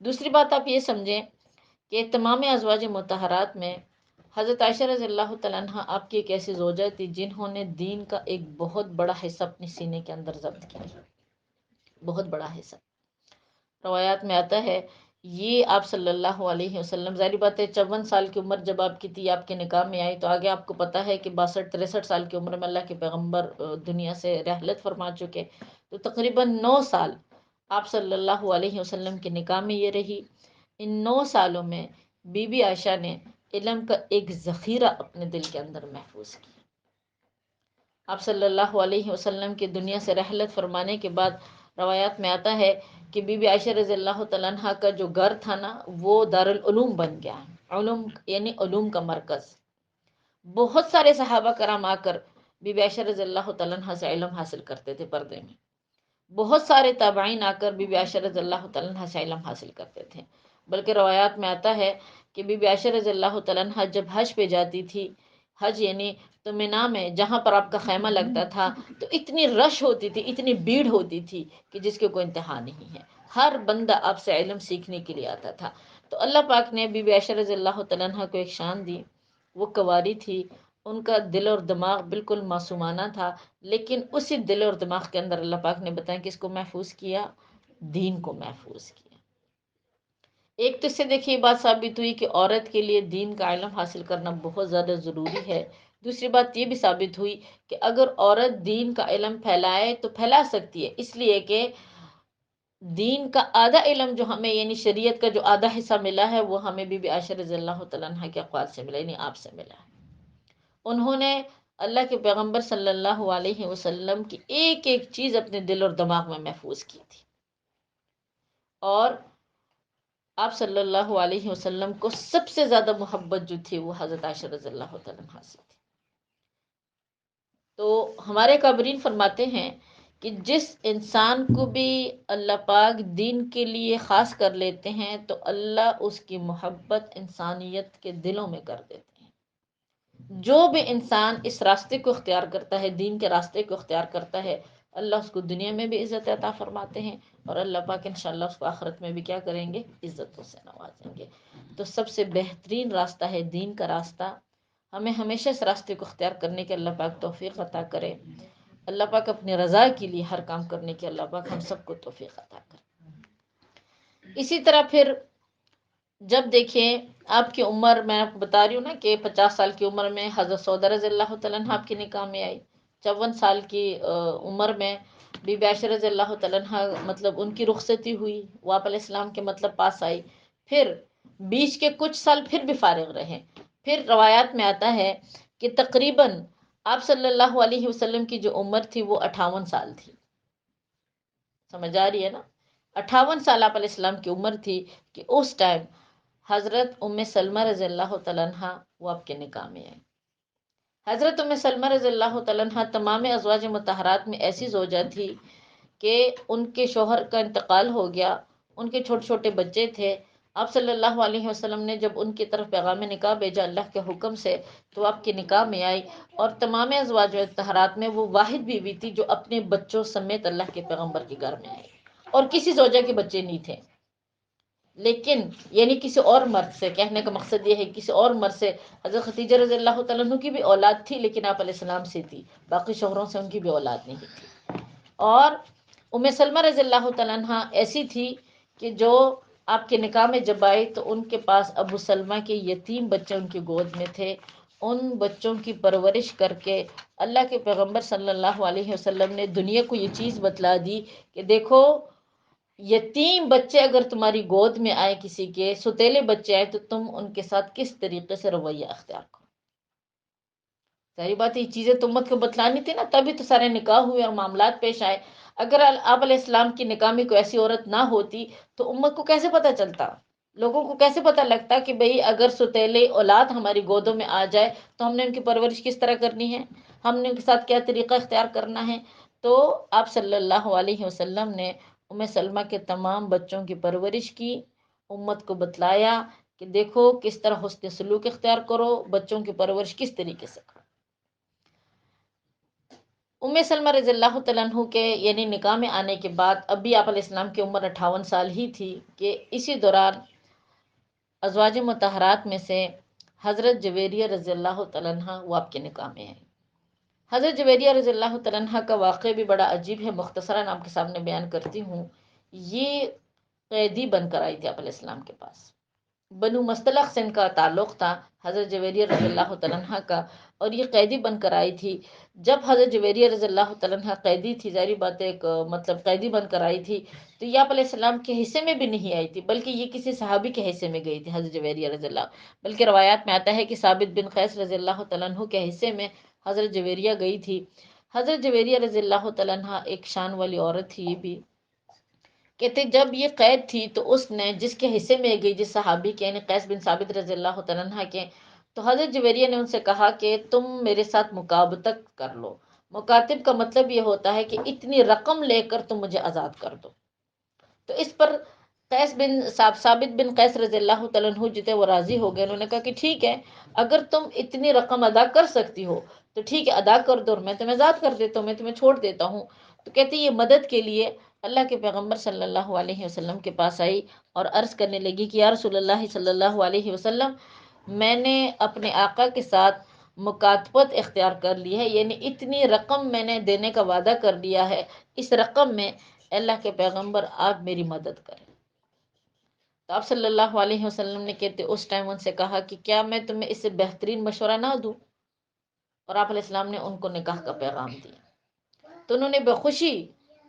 دوسری بات آپ یہ سمجھیں کہ تمام ازواج مطہرات میں حضرت عائشہ رضی اللہ تعالیٰ عنہ آپ کی ایک ایسی زوجہ تھی جنہوں نے دین کا ایک بہت بڑا حصہ اپنے سینے کے اندر ضبط کیا، بہت بڑا حصہ۔ روایات میں آتا ہے یہ آپ صلی اللہ علیہ وسلم، ظاہری بات ہے 54 سال کی عمر جب آپ کی تھی، آپ کے نکاح میں آئی، تو آگے آپ کو پتہ ہے کہ 62 63 سال کی عمر میں اللہ کے پیغمبر دنیا سے رحلت فرما چکے، تو تقریباً 9 سال آپ صلی اللہ علیہ وسلم کے نکاح میں یہ رہی۔ ان 9 سالوں میں بی بی عائشہ نے علم کا ایک ذخیرہ اپنے دل کے اندر محفوظ کیا۔ آپ صلی اللہ علیہ وسلم کی دنیا سے رحلت فرمانے کے بعد روایات میں آتا ہے کہ بی بی عائشہ رضی اللہ تعالیٰ عنہ کا جو گھر تھا نا، وہ دارالعلوم بن گیا، علوم یعنی علوم کا مرکز۔ بہت سارے صحابہ کرام آ کر بی بی عائشہ رضی اللہ تعالیٰ عنہ سے علم حاصل کرتے تھے پردے میں، بہت سارے تابعین آ کر بی بی عائشہ رضی اللہ تعالیٰ عنہ سے علم حاصل کرتے تھے۔ بلکہ روایات میں آتا ہے کہ بی بی عائشہ رضی اللہ تعالیٰ عنہ جب حج پہ جاتی تھی، حج یعنی تو مینا میں جہاں پر آپ کا خیمہ لگتا تھا، تو اتنی رش ہوتی تھی، اتنی بھیڑ ہوتی تھی کہ جس کے کوئی انتہا نہیں ہے، ہر بندہ آپ سے علم سیکھنے کے لیے آتا تھا۔ تو اللہ پاک نے بی بی عائشہ رضی اللہ تعالیٰ عنہ کو ایک شان دی، وہ کنواری تھی، ان کا دل اور دماغ بالکل معصومانہ تھا، لیکن اسی دل اور دماغ کے اندر اللہ پاک نے بتایا کہ اس کو محفوظ کیا، دین کو محفوظ کیا۔ ایک تو اس سے دیکھیے بات ثابت ہوئی کہ عورت کے لیے دین کا علم حاصل کرنا بہت زیادہ ضروری ہے۔ دوسری بات یہ بھی ثابت ہوئی کہ اگر عورت دین کا علم پھیلائے تو پھیلا سکتی ہے، اس لیے کہ دین کا آدھا علم جو ہمیں یعنی شریعت کا جو آدھا حصہ ملا ہے، وہ ہمیں بی بی عائشہ رضی اللہ تعالیٰ عنہ کے اقوال سے ملا، یعنی آپ سے ملا ہے۔ انہوں نے اللہ کے پیغمبر صلی اللہ علیہ وسلم کی ایک ایک چیز اپنے دل اور دماغ میں محفوظ کی تھی، اور آپ صلی اللہ علیہ وسلم کو سب سے زیادہ محبت جو تھی وہ حضرت عائشہ رضی اللہ تعالیٰ عنہ سے تھی۔ تو ہمارے قابرین فرماتے ہیں کہ جس انسان کو بھی اللہ پاک دین کے لیے خاص کر لیتے ہیں تو اللہ اس کی محبت انسانیت کے دلوں میں کر دیتے ہیں۔ جو بھی انسان اس راستے کو اختیار کرتا ہے، دین کے راستے کو اختیار کرتا ہے، اللہ اس کو دنیا میں بھی عزت عطا فرماتے ہیں، اور اللہ پاک انشاءاللہ اس کو آخرت میں بھی کیا کریں گے؟ عزتوں سے نوازیں گے۔ تو سب سے بہترین راستہ ہے دین کا راستہ، ہمیں ہمیشہ اس راستے کو اختیار کرنے کے اللہ پاک توفیق عطا کرے۔ اللہ پاک اپنی رضا کے لیے ہر کام کرنے کے اللہ پاک ہم سب کو توفیق عطا کرے۔ اسی طرح پھر جب دیکھیں آپ کی عمر، میں آپ کو بتا رہی ہوں نا کہ 50 سال کی عمر میں حضرت سعودہ رضی اللہ تعالیٰ عنہ آپ کے نکاح میں آئی، 54 سال کی عمر میں بی بی عائشہ رضی اللہ تعالیٰ عنہ مطلب ان کی رخصتی ہوئی، وہ آپ علیہ السلام کے مطلب پاس آئی، پھر بیچ کے کچھ سال پھر بھی فارغ رہے، پھر روایات میں آتا ہے کہ تقریباً آپ صلی اللہ علیہ وسلم کی جو عمر تھی وہ 58 سال تھی، سمجھ آ رہی ہے نا؟ 58 سال آپ علیہ السلام کی عمر تھی کہ اس ٹائم حضرت ام سلمہ رضی اللہ تعالیٰ عنہ وہ آپ کے نکاح میں آئے۔ حضرت ام سلمہ رضی اللہ تعالیٰ عنہ تمام ازواج مطہرات میں ایسی زوجہ تھی کہ ان کے شوہر کا انتقال ہو گیا، ان کے چھوٹے چھوٹے بچے تھے، آپ صلی اللہ علیہ وسلم نے جب ان کی طرف پیغام نکاح بھیجا اللہ کے حکم سے، تو آپ کی نکاح میں آئی، اور تمام ازواج طہرات میں وہ واحد بیوی تھی جو اپنے بچوں سمیت اللہ کے پیغمبر کے گھر میں آئی، اور کسی زوجہ کے بچے نہیں تھے، لیکن یعنی کسی اور مرد سے، کہنے کا مقصد یہ ہے کسی اور مرد سے، حضرت خدیجہ رضی اللہ تعالیٰ عنہ کی بھی اولاد تھی لیکن آپ علیہ السلام سے تھی، باقی شوہروں سے ان کی بھی اولاد نہیں تھی، اور ام سلمہ رضی اللہ تعالیٰ عنہ ایسی تھی کہ جو آپ کے نکاح میں جب آئی تو ان کے پاس ابو سلمہ کے یتیم بچے ان کی گود میں تھے، ان بچوں کی پرورش کر کے اللہ کے پیغمبر صلی اللہ علیہ وسلم نے دنیا کو یہ چیز بتلا دی کہ دیکھو، یتیم بچے اگر تمہاری گود میں آئے، کسی کے ستیلے بچے آئے، تو تم ان کے ساتھ کس طریقے سے رویہ اختیار کرو۔ ظاہری بات ہے یہ چیزیں تو امت کو بتلانی تھی نا، تبھی تو سارے نکاح ہوئے اور معاملات پیش آئے۔ اگر آپ علیہ السلام کی نکاح میں کوئی ایسی عورت نہ ہوتی تو امت کو کیسے پتہ چلتا، لوگوں کو کیسے پتہ لگتا کہ بھئی اگر ستیلے اولاد ہماری گودوں میں آ جائے تو ہم نے ان کی پرورش کس طرح کرنی ہے، ہم نے ان کے ساتھ کیا طریقہ اختیار کرنا ہے۔ تو آپ صلی اللہ علیہ وسلم نے ام سلمہ کے تمام بچوں کی پرورش کی، امت کو بتلایا کہ دیکھو کس طرح حسن سلوک اختیار کرو، بچوں کی پرورش کس طریقے سے کرو۔ ام سلمہ رضی اللہ تعالیٰ عنہ کے یعنی نکاح میں آنے کے بعد اب بھی آپ علیہ السلام کی عمر 58 سال ہی تھی کہ اسی دوران ازواج مطہرات میں سے حضرت جویریہ رضی اللہ تعالیٰ عنہ وہ آپ کے نکاح میں آئی۔ حضرت جویریہ رضی اللہ تعالیٰ عنہ کا واقعہ بھی بڑا عجیب ہے، مختصراً آپ کے سامنے بیان کرتی ہوں۔ یہ قیدی بن کر آئی تھی آپ علیہ السلام کے پاس، بنو مستلق سے ان کا تعلق تھا حضرت جویریہ رضی اللہ تعالیٰ عنہ کا، اور یہ قیدی بن کر آئی تھی۔ جب حضرت جویریہ رضی اللہ تعالیٰ عنہ قیدی تھی، ظاہری بات ہے ایک مطلب قیدی بن کر آئی تھی، تو یہ آپ علیہ السلام کے حصے میں بھی نہیں آئی تھی، بلکہ یہ کسی صحابی کے حصے میں گئی تھی حضرت جویریہ رضی اللہ، بلکہ روایات میں آتا ہے کہ ثابت بن قیس رضی اللہ تعالیٰ عنہ کے حصے میں حضرت جویریہ گئی تھی۔ حضرت جویریہ رضی اللہ تعالیٰ عنہ ایک شان والی عورت تھی، یہ بھی کہتے جب یہ قید تھی تو اس نے جس کے حصے میں گئی، جس صحابی کے یعنی قیس بن ثابت رضی اللہ تعالیٰ عنہ کے، تو حضرت جویریہ نے ان سے کہا کہ تم میرے ساتھ مکاتبت کر لو۔ مکاتب کا مطلب یہ ہوتا ہے کہ اتنی رقم لے کر تم مجھے آزاد کر دو۔ تو اس پر قیس بن ثابت بن قیس رضی اللہ تعالیٰ عنہ جتنے وہ راضی ہو گئے، انہوں نے کہا کہ ٹھیک ہے، اگر تم اتنی رقم ادا کر سکتی ہو تو ٹھیک ہے ادا کر دو، اور میں تمہیں آزاد کر دیتا ہوں، میں تمہیں چھوڑ دیتا ہوں۔ تو کہتی یہ مدد کے لیے اللہ کے پیغمبر صلی اللہ علیہ وسلم کے پاس آئی اور عرض کرنے لگی کہ یا رسول اللہ صلی اللہ علیہ وسلم، میں نے اپنے آقا کے ساتھ مکاتبت اختیار کر لی ہے، یعنی اتنی رقم میں نے دینے کا وعدہ کر لیا ہے، اس رقم میں اللہ کے پیغمبر آپ میری مدد کریں۔ تو آپ صلی اللہ علیہ وسلم نے کہتے اس ٹائم ان سے کہا کہ کیا میں تمہیں اس سے بہترین مشورہ نہ دوں، اور آپ علیہ السلام نے ان کو نکاح کا پیغام دیا، تو انہوں نے بخوشی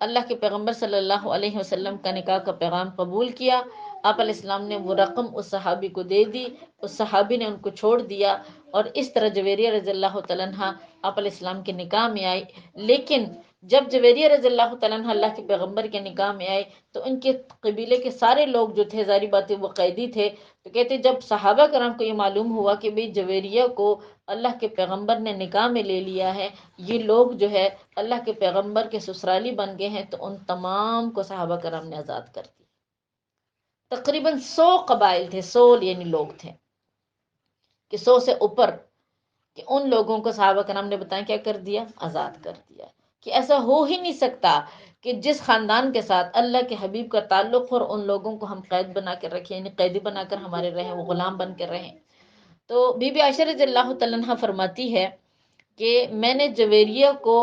اللہ کے پیغمبر صلی اللہ علیہ وسلم کا نکاح کا پیغام قبول کیا۔ آپ علیہ السلام نے وہ رقم اس صحابی کو دے دی، اس صحابی نے ان کو چھوڑ دیا، اور اس طرح جویریہ رضی اللہ تعالیٰ عنہ آپ علیہ السلام کے نکاح میں آئی۔ لیکن جب جویریہ رضی اللہ تعالیٰ عنہ اللہ کے پیغمبر کے نکاح میں آئے تو ان کے قبیلے کے سارے لوگ جو تھے، ظاہری بات ہے وہ قیدی تھے، تو کہتے جب صحابہ کرام کو یہ معلوم ہوا کہ بھئی جویریہ کو اللہ کے پیغمبر نے نکاح میں لے لیا ہے، یہ لوگ جو ہے اللہ کے پیغمبر کے سسرالی بن گئے ہیں، تو ان تمام کو صحابہ کرام نے آزاد کر دی۔ تقریباً 100 قبائل تھے، 100 یعنی لوگ تھے، کہ 100 سے اوپر، کہ ان لوگوں کو صحابہ کرام نے بتایا کیا کر دیا، آزاد کر دیا، کہ ایسا ہو ہی نہیں سکتا کہ جس خاندان کے ساتھ اللہ کے حبیب کا تعلق ہو اور ان لوگوں کو ہم قید بنا کر رکھیں، یعنی قیدی بنا کر ہمارے رہیں، وہ غلام بن کر رہیں۔ تو بی بی عائشہ رضی اللہ تعالیٰ عنہ فرماتی ہے کہ میں نے جویریہ کو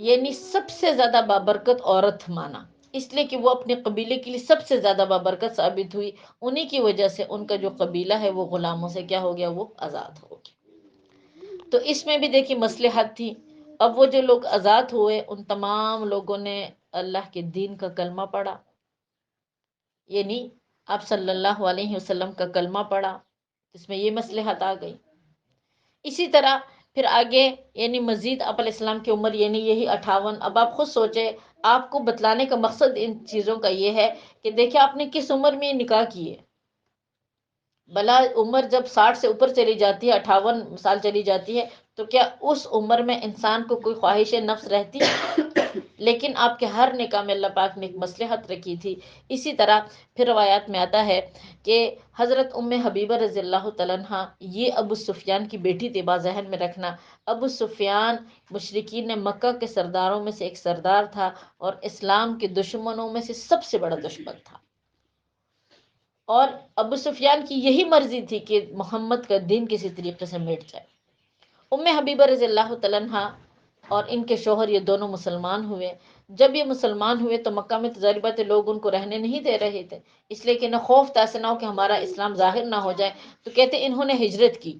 یعنی سب سے زیادہ بابرکت عورت مانا، اس لیے کہ وہ اپنے قبیلے کے لیے سب سے زیادہ بابرکت ثابت ہوئی، انہی کی وجہ سے ان کا جو قبیلہ ہے وہ غلاموں سے کیا ہو گیا، وہ آزاد ہو گیا۔ تو اس میں بھی دیکھیے مصلحت تھی۔ اب وہ جو لوگ آزاد ہوئے ان تمام لوگوں نے اللہ کے دین کا کلمہ پڑھا، یعنی آپ صلی اللہ علیہ وسلم کا کلمہ پڑھا، جس میں یہ مصلحت آ گئی۔ اسی طرح پھر آگے یعنی مزید آپ علیہ السلام کی عمر یعنی یہی 58۔ اب آپ خود سوچیں، آپ کو بتلانے کا مقصد ان چیزوں کا یہ ہے کہ دیکھیں آپ نے کس عمر میں نکاح کی ہے۔ بلا عمر جب 60 سے اوپر چلی جاتی ہے، 58 سال چلی جاتی ہے، تو کیا اس عمر میں انسان کو کوئی خواہش نفس رہتی ہے؟ لیکن آپ کے ہر نکاح میں اللہ پاک نے ایک مصلحت رکھی تھی۔ اسی طرح پھر روایات میں آتا ہے کہ حضرت ام حبیبہ رضی اللہ تعالیٰ عنہ یہ ابو سفیان کی بیٹی تھی، با ذہن میں رکھنا۔ ابو سفیان مشرکین مکہ کے سرداروں میں سے ایک سردار تھا اور اسلام کے دشمنوں میں سے سب سے بڑا دشمن تھا، اور ابو سفیان کی یہی مرضی تھی کہ محمد کا دین کسی طریقے سے مٹ جائے۔ ام حبیبہ رضی اللہ تعالیٰ عنہ اور ان کے شوہر یہ دونوں مسلمان ہوئے۔ جب یہ مسلمان ہوئے تو مکہ میں تو ظاہر بات ہے لوگ ان کو رہنے نہیں دے رہے تھے، اس لیے کہ نہ خوف تھا، ایسا نہ ہو کہ ہمارا اسلام ظاہر نہ ہو جائے، تو کہتے انہوں نے ہجرت کی۔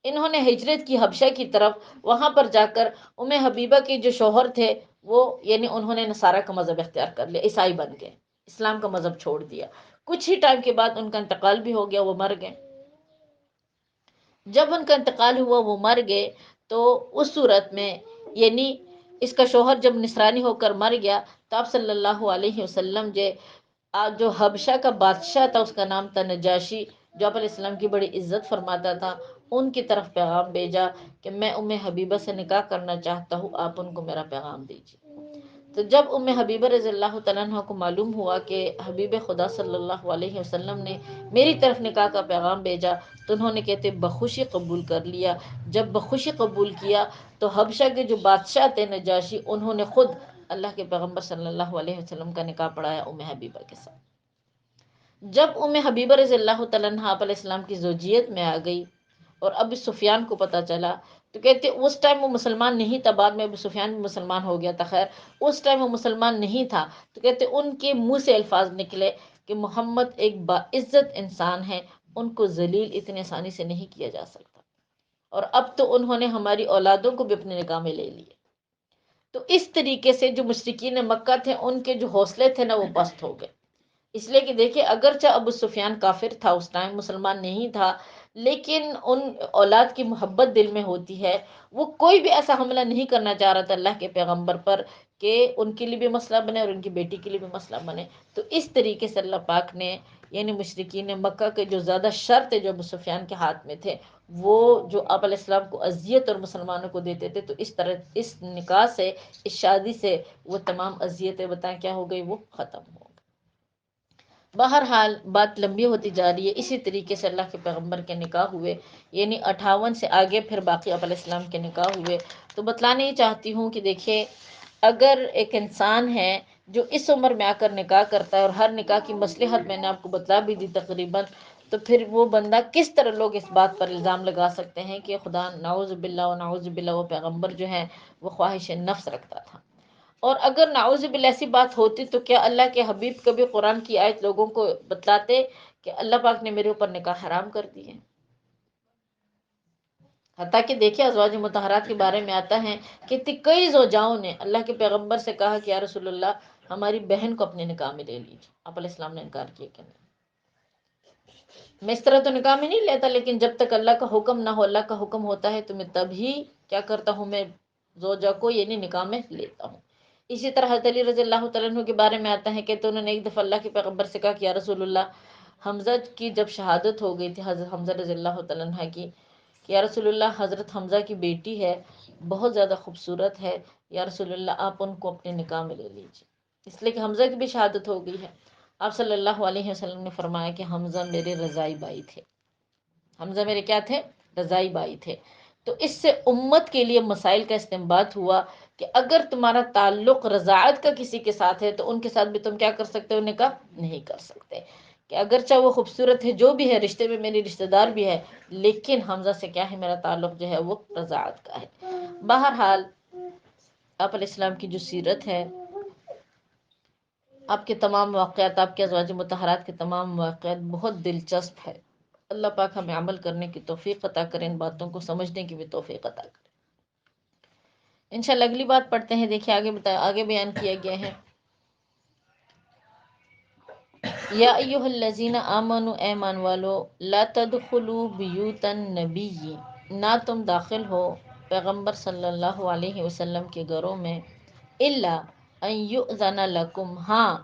انہوں نے ہجرت کی حبشہ کی طرف۔ وہاں پر جا کر ام حبیبہ کے جو شوہر تھے وہ یعنی انہوں نے نصارہ کا مذہب اختیار کر لیا، عیسائی بن گئے، اسلام کا مذہب چھوڑ دیا۔ کچھ ہی ٹائم کے بعد ان کا انتقال بھی ہو گیا، وہ مر گئے۔ جب ان کا انتقال ہوا، وہ مر گئے، تو اس صورت میں یعنی اس کا شوہر جب نصرانی ہو کر مر گیا تو آپ صلی اللہ علیہ وسلم جو حبشہ کا بادشاہ تھا، اس کا نام تھا نجاشی، جو آپ علیہ السلام کی بڑی عزت فرماتا تھا، ان کی طرف پیغام بھیجا کہ میں ام حبیبہ سے نکاح کرنا چاہتا ہوں، آپ ان کو میرا پیغام دیجیے۔ تو جب ام حبیبہ رضی اللہ تعالیٰ عنہ کو معلوم ہوا کہ حبیب خدا صلی اللہ علیہ وسلم نے میری طرف نکاح کا پیغام بھیجا، تو انہوں نے کہتے بخوشی قبول کر لیا۔ جب بخوشی قبول کیا تو حبشہ کے جو بادشاہ تھے نجاشی، انہوں نے خود اللہ کے پیغمبر صلی اللہ علیہ وسلم کا نکاح پڑھایا ام حبیبہ کے ساتھ۔ جب ام حبیبہ رضی اللہ تعالیٰ عنہ آپ علیہ السلام کی زوجیت میں آ گئی اور ابو سفیان کو پتہ چلا، تو کہتے اس ٹائم وہ مسلمان نہیں تھا، بعد میں ابو سفیان بھی مسلمان ہو گیا تھا، خیر اس ٹائم وہ مسلمان نہیں تھا، تو کہتے ان کے منہ سے الفاظ نکلے کہ محمد ایک باعزت انسان ہے، ان کو ذلیل اتنی آسانی سے نہیں کیا جا سکتا، اور اب تو انہوں نے ہماری اولادوں کو بھی اپنے نکاح میں لے لیے۔ تو اس طریقے سے جو مشرکین مکہ تھے ان کے جو حوصلے تھے نا وہ پست ہو گئے۔ اس لیے کہ دیکھیں اگرچہ ابو سفیان کافر تھا، اس ٹائم مسلمان نہیں تھا، لیکن ان اولاد کی محبت دل میں ہوتی ہے، وہ کوئی بھی ایسا حملہ نہیں کرنا چاہ رہا تھا اللہ کے پیغمبر پر کہ ان کے لیے بھی مسئلہ بنے اور ان کی بیٹی کے لیے بھی مسئلہ بنے۔ تو اس طریقے سے اللہ پاک نے یعنی مشرکین مکہ کے جو زیادہ شر تھے جو ابو سفیان کے ہاتھ میں تھے، وہ جو آپ علیہ السلام کو اذیت اور مسلمانوں کو دیتے تھے، تو اس طرح اس نکاح سے، اس شادی سے وہ تمام اذیتیں بتائیں کیا ہو گئی، وہ ختم ہو گئی۔ بہرحال بات لمبی ہوتی جا رہی ہے۔ اسی طریقے سے اللہ کے پیغمبر کے نکاح ہوئے، یعنی 58 سے آگے پھر باقی آپ علیہ السلام کے نکاح ہوئے۔ تو بتلانا یہ چاہتی ہوں کہ دیکھیے اگر ایک انسان ہے جو اس عمر میں آ کر نکاح کرتا ہے، اور ہر نکاح کی مصلحت میں نے آپ کو بتلا بھی دی تقریباً، تو پھر وہ بندہ کس طرح لوگ اس بات پر الزام لگا سکتے ہیں کہ خدا نعوذ باللہ و نعوذ باللہ وہ پیغمبر جو ہے وہ خواہش نفس رکھتا تھا۔ اور اگر نعوذ باللہ ایسی بات ہوتی تو کیا اللہ کے حبیب کبھی قرآن کی آیت لوگوں کو بتلاتے کہ اللہ پاک نے میرے اوپر نکاح حرام کر دی ہے؟ حتیٰ کہ دیکھیں ازواج مطہرات کے بارے میں آتا ہے کہ کئی زوجاؤں نے اللہ کے پیغمبر سے کہا کہ یا رسول اللہ ہماری بہن کو اپنے نکاح میں لے لیجیے، آپ علیہ السلام نے انکار کیا کہ نہیں، میں اس طرح تو نکاح میں نہیں لیتا، لیکن جب تک اللہ کا حکم نہ ہو، اللہ کا حکم ہوتا ہے تو میں تبھی کیا کرتا ہوں، میں زوجہ کو یعنی نکاح میں لیتا ہوں۔ اسی طرح حضرت علی رضی اللہ تعالیٰ عنہ کے بارے میں آتا ہے کہ تو انہوں نے ایک دفعہ اللہ کے پیغمبر سے کہا کہ یا رسول اللہ حمزہ کی جب شہادت ہو گئی تھی، حضرت حمزہ رضی اللہ تعالیٰ عنہ کی، کہ یا رسول اللہ حضرت حمزہ کی بیٹی ہے، بہت زیادہ خوبصورت ہے، یا رسول اللہ آپ ان کو اپنے نکاح میں لے لیجیے، اس لیے کہ حمزہ کی بھی شہادت ہو گئی ہے۔ آپ صلی اللہ علیہ وسلم نے فرمایا کہ حمزہ میرے رضائی بھائی تھے، حمزہ میرے کیا تھے؟ رضائی بھائی تھے۔ تو اس سے امت کے لیے مسائل کا استنباط ہوا کہ اگر تمہارا تعلق رضاعت کا کسی کے ساتھ ہے تو ان کے ساتھ بھی تم کیا کر سکتے ہو؟ نکاح نہیں کر سکتے، کہ اگرچہ وہ خوبصورت ہے، جو بھی ہے، رشتے میں میری رشتہ دار بھی ہے، لیکن حمزہ سے کیا ہے؟ میرا تعلق جو ہے وہ رضاعت کا ہے۔ بہرحال آپ علیہ السلام کی جو سیرت ہے، آپ کے تمام واقعات، آپ کے ازواج مطہرات کے تمام واقعات بہت دلچسپ ہے۔ اللہ پاک ہمیں عمل کرنے کی توفیق عطا کریں، ان باتوں کو سمجھنے کی بھی توفیق عطا کریں۔ انشاءاللہ اگلی بات پڑھتے ہیں۔ دیکھیں آگے بیان کیا گیا ہے، یا ایہا الذین آمنوا، اے ایمان والو، لا تدخلوا بیوت النبی، نہ تم داخل ہو پیغمبر صلی اللہ علیہ وسلم کے گھروں میں، الا ان یؤذن لکم، ہاں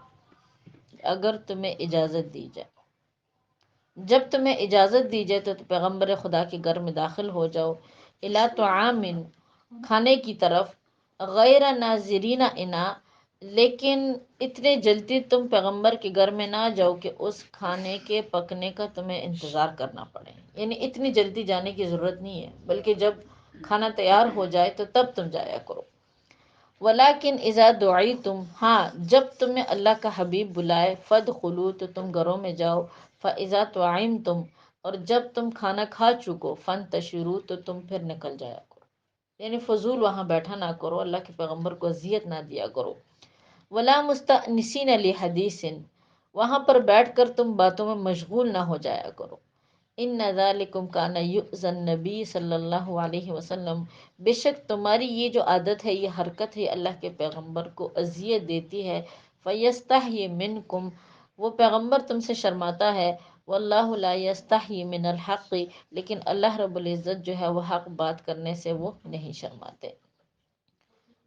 اگر تمہیں اجازت دی جائے، جب تمہیں اجازت دی جائے تو پیغمبر خدا کے گھر میں داخل ہو جاؤ، الی طعام، کھانے کی طرف، غیر ناظرین انا، لیکن اتنے جلدی تم پیغمبر کے گھر میں نہ جاؤ کہ اس کھانے کے پکنے کا تمہیں انتظار کرنا پڑے، یعنی اتنی جلدی جانے کی ضرورت نہیں ہے، بلکہ جب کھانا تیار ہو جائے تو تب تم جایا کرو۔ ولیکن اذا دعیتم، ہاں جب تمہیں اللہ کا حبیب بلائے، فادخلوا تو تم گھروں میں جاؤ، فاذا طعمتم اور جب تم کھانا کھا چکو، فانتشروا تو تم پھر نکل جایا کرو، یعنی فضول وہاں بیٹھا نہ کرو، اللہ کے پیغمبر کو اذیت نہ دیا کرو۔ ولا مستأنسین لحدیث، وہاں پر بیٹھ کر تم باتوں میں مشغول نہ ہو جایا کرو۔ ان ذالکم کان یؤذی النبی صلی اللہ علیہ وسلم، بے شک تمہاری یہ جو عادت ہے، یہ حرکت ہے، اللہ کے پیغمبر کو اذیت دیتی ہے۔ فیستحیی منکم، وہ پیغمبر تم سے شرماتا ہے۔ واللہ لا یستحیی من الحق، لیکن اللہ رب العزت جو ہے وہ حق بات کرنے سے وہ نہیں شرماتے۔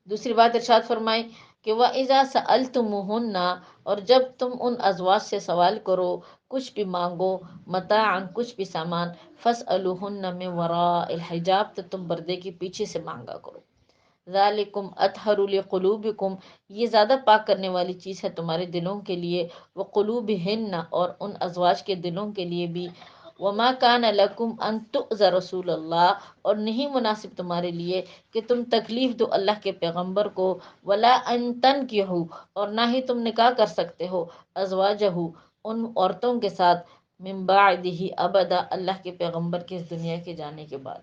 دوسری بات ارشاد فرمائی کہ وَإِذَا سَأَلْتُمُوهُنَّ، اور جب تم ان ازواج سے سوال کرو، کچھ بھی مانگو، متاعن کچھ بھی سامان، فَاسْأَلُوهُنَّ مِنْ وَرَاءِ الْحِجَاب، تو تم پردے کے پیچھے سے مانگا کرو۔ ذالکم اطہر لقلوبکم، یہ زیادہ پاک کرنے والی چیز ہے تمہارے دلوں کے لیے، وقلوبہن اور ان ازواج کے دلوں کے لیے بھی۔ وما کان لکم ان تؤذوا رسول اللہ، اور نہیں مناسب تمہارے لیے کہ تم تکلیف دو اللہ کے پیغمبر کو، ولا ان تنکحوا اور نہ ہی تم نکاح کر سکتے ہو، ازواجہ ان عورتوں کے ساتھ، من بعدہ ابدا اللہ کے پیغمبر کے اس دنیا کے جانے کے بعد۔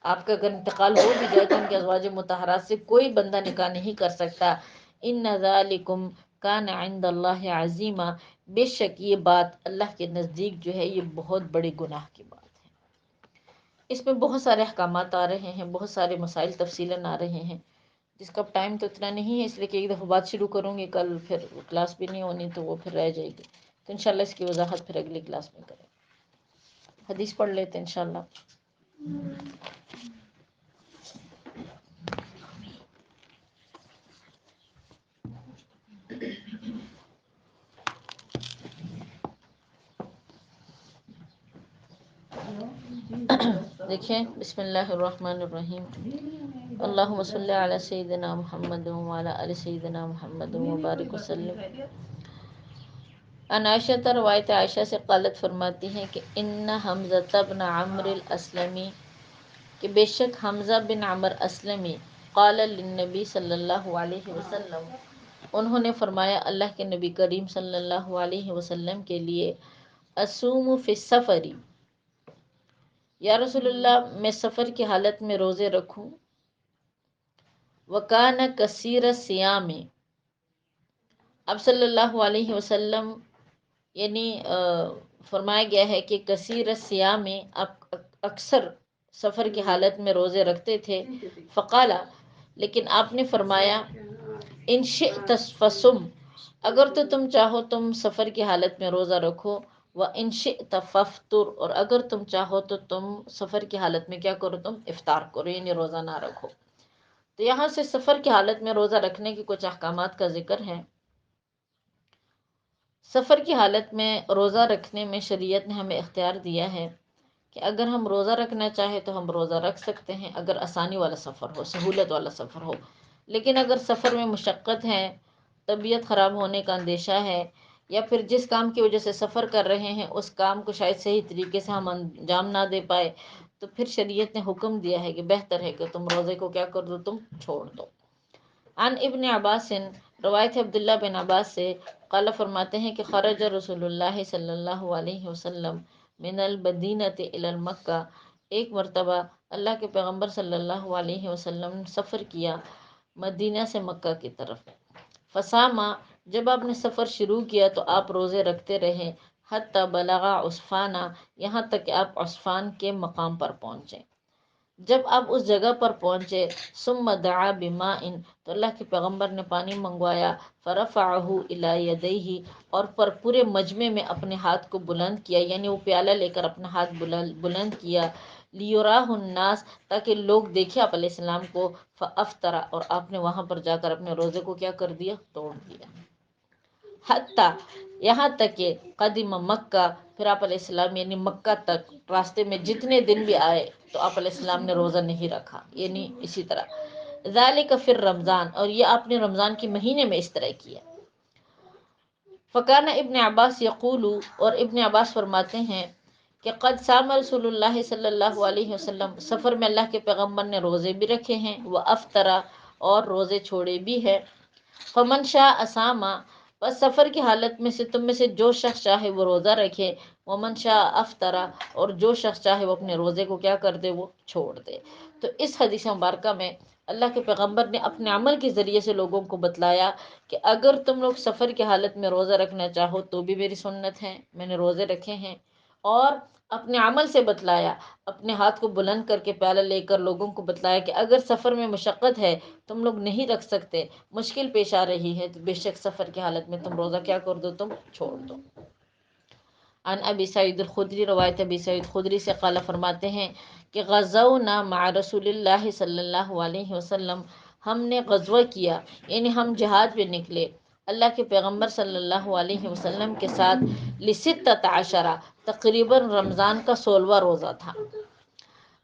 آپ کا اگر انتقال ہو بھی جائے تو ان کے ازواج مطہرات سے کوئی بندہ نکاح نہیں کر سکتا۔ ان ذالکم کان عند اللہ عظیما، بے شک یہ بات اللہ کے نزدیک جو ہے یہ بہت بڑے گناہ کی بات ہے۔ اس میں بہت سارے احکامات آ رہے ہیں، بہت سارے مسائل تفصیلاً آ رہے ہیں، جس کا ٹائم تو اتنا نہیں ہے، اس لیے کہ ایک دفعہ بات شروع کروں گی، کل پھر کلاس بھی نہیں ہونی تو وہ پھر رہ جائے گی، تو انشاءاللہ اس کی وضاحت پھر اگلی کلاس میں کریں۔ حدیث پڑھ لیتے ہیں انشاءاللہ۔ دیکھیں، بسم اللہ الرحمن الرحیم، اللہم صلی علی سیدنا محمد وعلی آل سیدنا محمد وبارک وسلم۔ عن عائشہ، روایت عائشہ سے قالت فرماتی ہیں کہ ان حمزہ بن عمرو الاسلمی، کہ بے شک حمزہ بن عمرو اسلمی، قال للنبی صلی اللہ علیہ وسلم، انہوں نے فرمایا اللہ کے نبی کریم صلی اللہ علیہ وسلم کے لیے، اصوم فی السفر، یا رسول اللہ میں سفر کی حالت میں روزے رکھوں، وکان کثیر الصیام، اب صلی اللہ علیہ وسلم یعنی فرمایا گیا ہے کہ کثیر الصیام، آپ اکثر سفر کی حالت میں روزے رکھتے تھے، فقالا، لیکن آپ نے فرمایا، ان شئت فصم، اگر تو تم چاہو تم سفر کی حالت میں روزہ رکھو، وَإِن شِئْتَ فَافْطُرْ اور اگر تم چاہو تو تم سفر کی حالت میں کیا کرو، تم افطار کرو، یعنی روزہ نہ رکھو۔ تو یہاں سے سفر کی حالت میں روزہ رکھنے کے کچھ احکامات کا ذکر ہے۔ سفر کی حالت میں روزہ رکھنے میں شریعت نے ہمیں اختیار دیا ہے کہ اگر ہم روزہ رکھنا چاہیں تو ہم روزہ رکھ سکتے ہیں، اگر آسانی والا سفر ہو، سہولت والا سفر ہو۔ لیکن اگر سفر میں مشقت ہے، طبیعت خراب ہونے کا اندیشہ ہے، یا پھر جس کام کی وجہ سے سفر کر رہے ہیں اس کام کو شاید صحیح طریقے سے ہم انجام نہ دے پائے، تو پھر شریعت نے حکم دیا ہے کہ بہتر ہے کہ تم روزے کو کیا کر دو، تم چھوڑ دو۔ عن ابن عباس، روایت عبداللہ بن عباس سے، قال فرماتے ہیں کہ خرج رسول اللہ صلی اللہ علیہ وسلم من المدینۃ الی مکہ، ایک مرتبہ اللہ کے پیغمبر صلی اللہ علیہ وسلم نے سفر کیا مدینہ سے مکہ کی طرف۔ فصاما، جب آپ نے سفر شروع کیا تو آپ روزے رکھتے رہے، حتی بلغ عسفانہ، یہاں تک کہ آپ عسفان کے مقام پر پہنچے۔ جب آپ اس جگہ پر پہنچے، ثم دعا بماء، تو اللہ کے پیغمبر نے پانی منگوایا، فرفعہ الی یدیہ، اور پر پورے مجمع میں اپنے ہاتھ کو بلند کیا، یعنی وہ پیالہ لے کر اپنا ہاتھ بلند کیا، لیراہ الناس، تاکہ لوگ دیکھیں آپ علیہ السلام کو، فافطر، اور آپ نے وہاں پر جا کر اپنے روزے کو کیا کر دیا، توڑ دیا۔ حتی، یہاں تک کہ قدم مکہ، پھر آپ علیہ السلام یعنی مکہ تک راستے میں جتنے دن بھی آئے تو آپ علیہ السلام نے روزہ نہیں رکھا، یعنی اسی طرح ذالک فی رمضان، اور یہ آپ نے رمضان کے مہینے میں اس طرح کیا۔ فکان ابن عباس یقول، اور ابن عباس فرماتے ہیں کہ قد صام رسول اللہ صلی اللہ علیہ وسلم، سفر میں اللہ کے پیغمبر نے روزے بھی رکھے ہیں، وہ افطرا، اور روزے چھوڑے بھی ہے۔ فمن شاء اساما، بس سفر کی حالت میں سے تم میں سے جو شخص چاہے وہ روزہ رکھے، ومن شاء افطرا، اور جو شخص چاہے وہ اپنے روزے کو کیا کر دے، وہ چھوڑ دے۔ تو اس حدیث مبارکہ میں اللہ کے پیغمبر نے اپنے عمل کے ذریعے سے لوگوں کو بتلایا کہ اگر تم لوگ سفر کی حالت میں روزہ رکھنا چاہو تو بھی میری سنت ہے، میں نے روزے رکھے ہیں، اور اپنے عمل سے بتلایا، اپنے ہاتھ کو بلند کر کے پیالہ لے کر لوگوں کو بتلایا کہ اگر سفر میں مشقت ہے، تم لوگ نہیں رکھ سکتے، مشکل پیش آ رہی ہے، تو بے شک سفر کی حالت میں تم روزہ کیا کر دو، تم چھوڑ دو۔ عن ابی سعید الخدری، روایت ابی سعید خدری سے قال، فرماتے ہیں کہ غزونا مع رسول اللہ صلی اللہ علیہ وسلم، ہم نے غزوہ کیا، یعنی ہم جہاد پہ نکلے اللہ کے پیغمبر صلی اللہ علیہ وسلم کے ساتھ، لستۃ عشرہ، تقریباً رمضان کا 16واں روزہ تھا،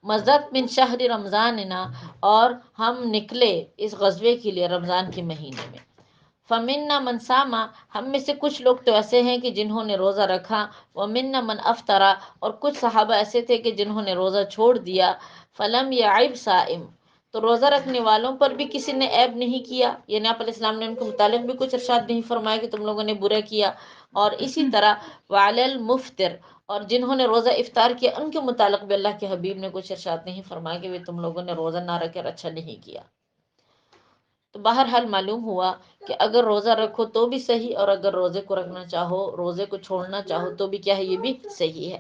مضت من شہر رمضاننا، اور ہم نکلے اس غزوے کے لیے رمضان کے مہینے میں۔ فمنا من ساما، ہم میں سے کچھ لوگ تو ایسے ہیں کہ جنہوں نے روزہ رکھا، ومنا من افطرا، اور کچھ صحابہ ایسے تھے کہ جنہوں نے روزہ چھوڑ دیا۔ فلم یعب صائم، تو روزہ رکھنے والوں پر بھی کسی نے عیب نہیں کیا، یعنی آپ علیہ السلام نے ان کے متعلق بھی کچھ ارشاد نہیں فرمایا کہ تم لوگوں نے برا کیا، اور اسی طرح وعلی المفطر، اور جنہوں نے روزہ افطار کیا ان کے متعلق بھی اللہ کے حبیب نے کچھ ارشاد نہیں فرمایا کہ تم لوگوں نے روزہ نہ رکھ کر اچھا نہیں کیا۔ تو بہرحال معلوم ہوا کہ اگر روزہ رکھو تو بھی صحیح، اور اگر روزے کو رکھنا چاہو، روزے کو چھوڑنا چاہو تو بھی کیا ہے، یہ بھی صحیح ہے۔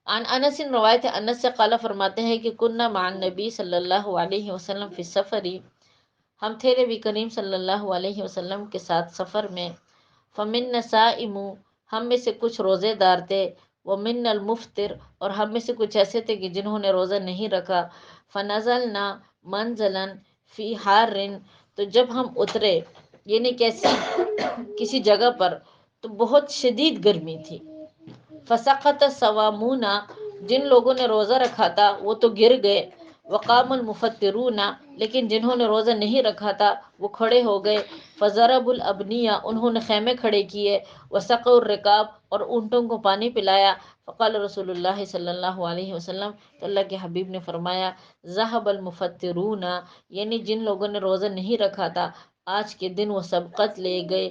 عن انس، روایت انس سے قال، فرماتے ہیں کہ کننا مع النبی صلی اللہ علیہ وسلم فی السفر، ہم تھے نبی کریم صلی اللہ علیہ وسلم کے ساتھ سفر میں۔ فمن صائم، ہم میں سے کچھ روزے دار تھے، ومن المفطر، اور ہم میں سے کچھ ایسے تھے کہ جنہوں نے روزہ نہیں رکھا۔ فنزلنا منزلا فی حار، تو جب ہم اترے، یعنی کسی جگہ پر، تو بہت شدید گرمی تھی۔ فسقط الصوامون، جن لوگوں نے روزہ رکھا تھا وہ تو گر گئے۔ وقام المفطرون، لیکن جنہوں نے روزہ نہیں رکھا تھا وہ کھڑے ہو گئے۔ فضربوا الابنیہ، انہوں نے خیمے کھڑے کیے۔ وسقوا الرکاب، اور اونٹوں کو پانی پلایا۔ فقال رسول اللہ صلی اللہ علیہ وسلم، تو اللہ کے حبیب نے فرمایا، ذهب المفطرون، یعنی جن لوگوں نے روزہ نہیں رکھا تھا آج کے دن وہ سبقت لے گئے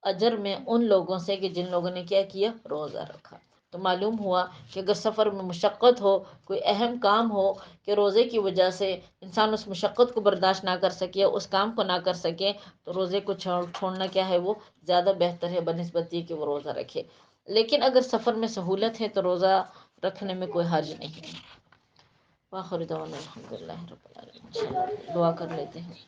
اجر میں ان لوگوں سے کہ جن لوگوں نے کیا کیا، روزہ رکھا۔ تو معلوم ہوا کہ اگر سفر میں مشقت ہو، کوئی اہم کام ہو کہ روزے کی وجہ سے انسان اس مشقت کو برداشت نہ کر سکے، اس کام کو نہ کر سکے، تو روزے کو چھوڑنا کیا ہے، وہ زیادہ بہتر ہے بنسبت یہ کہ وہ روزہ رکھے۔ لیکن اگر سفر میں سہولت ہے تو روزہ رکھنے میں کوئی حرج نہیں ہے۔ وآخر دعوانا الحمدللہ رب العالمین، دعا کر لیتے ہیں۔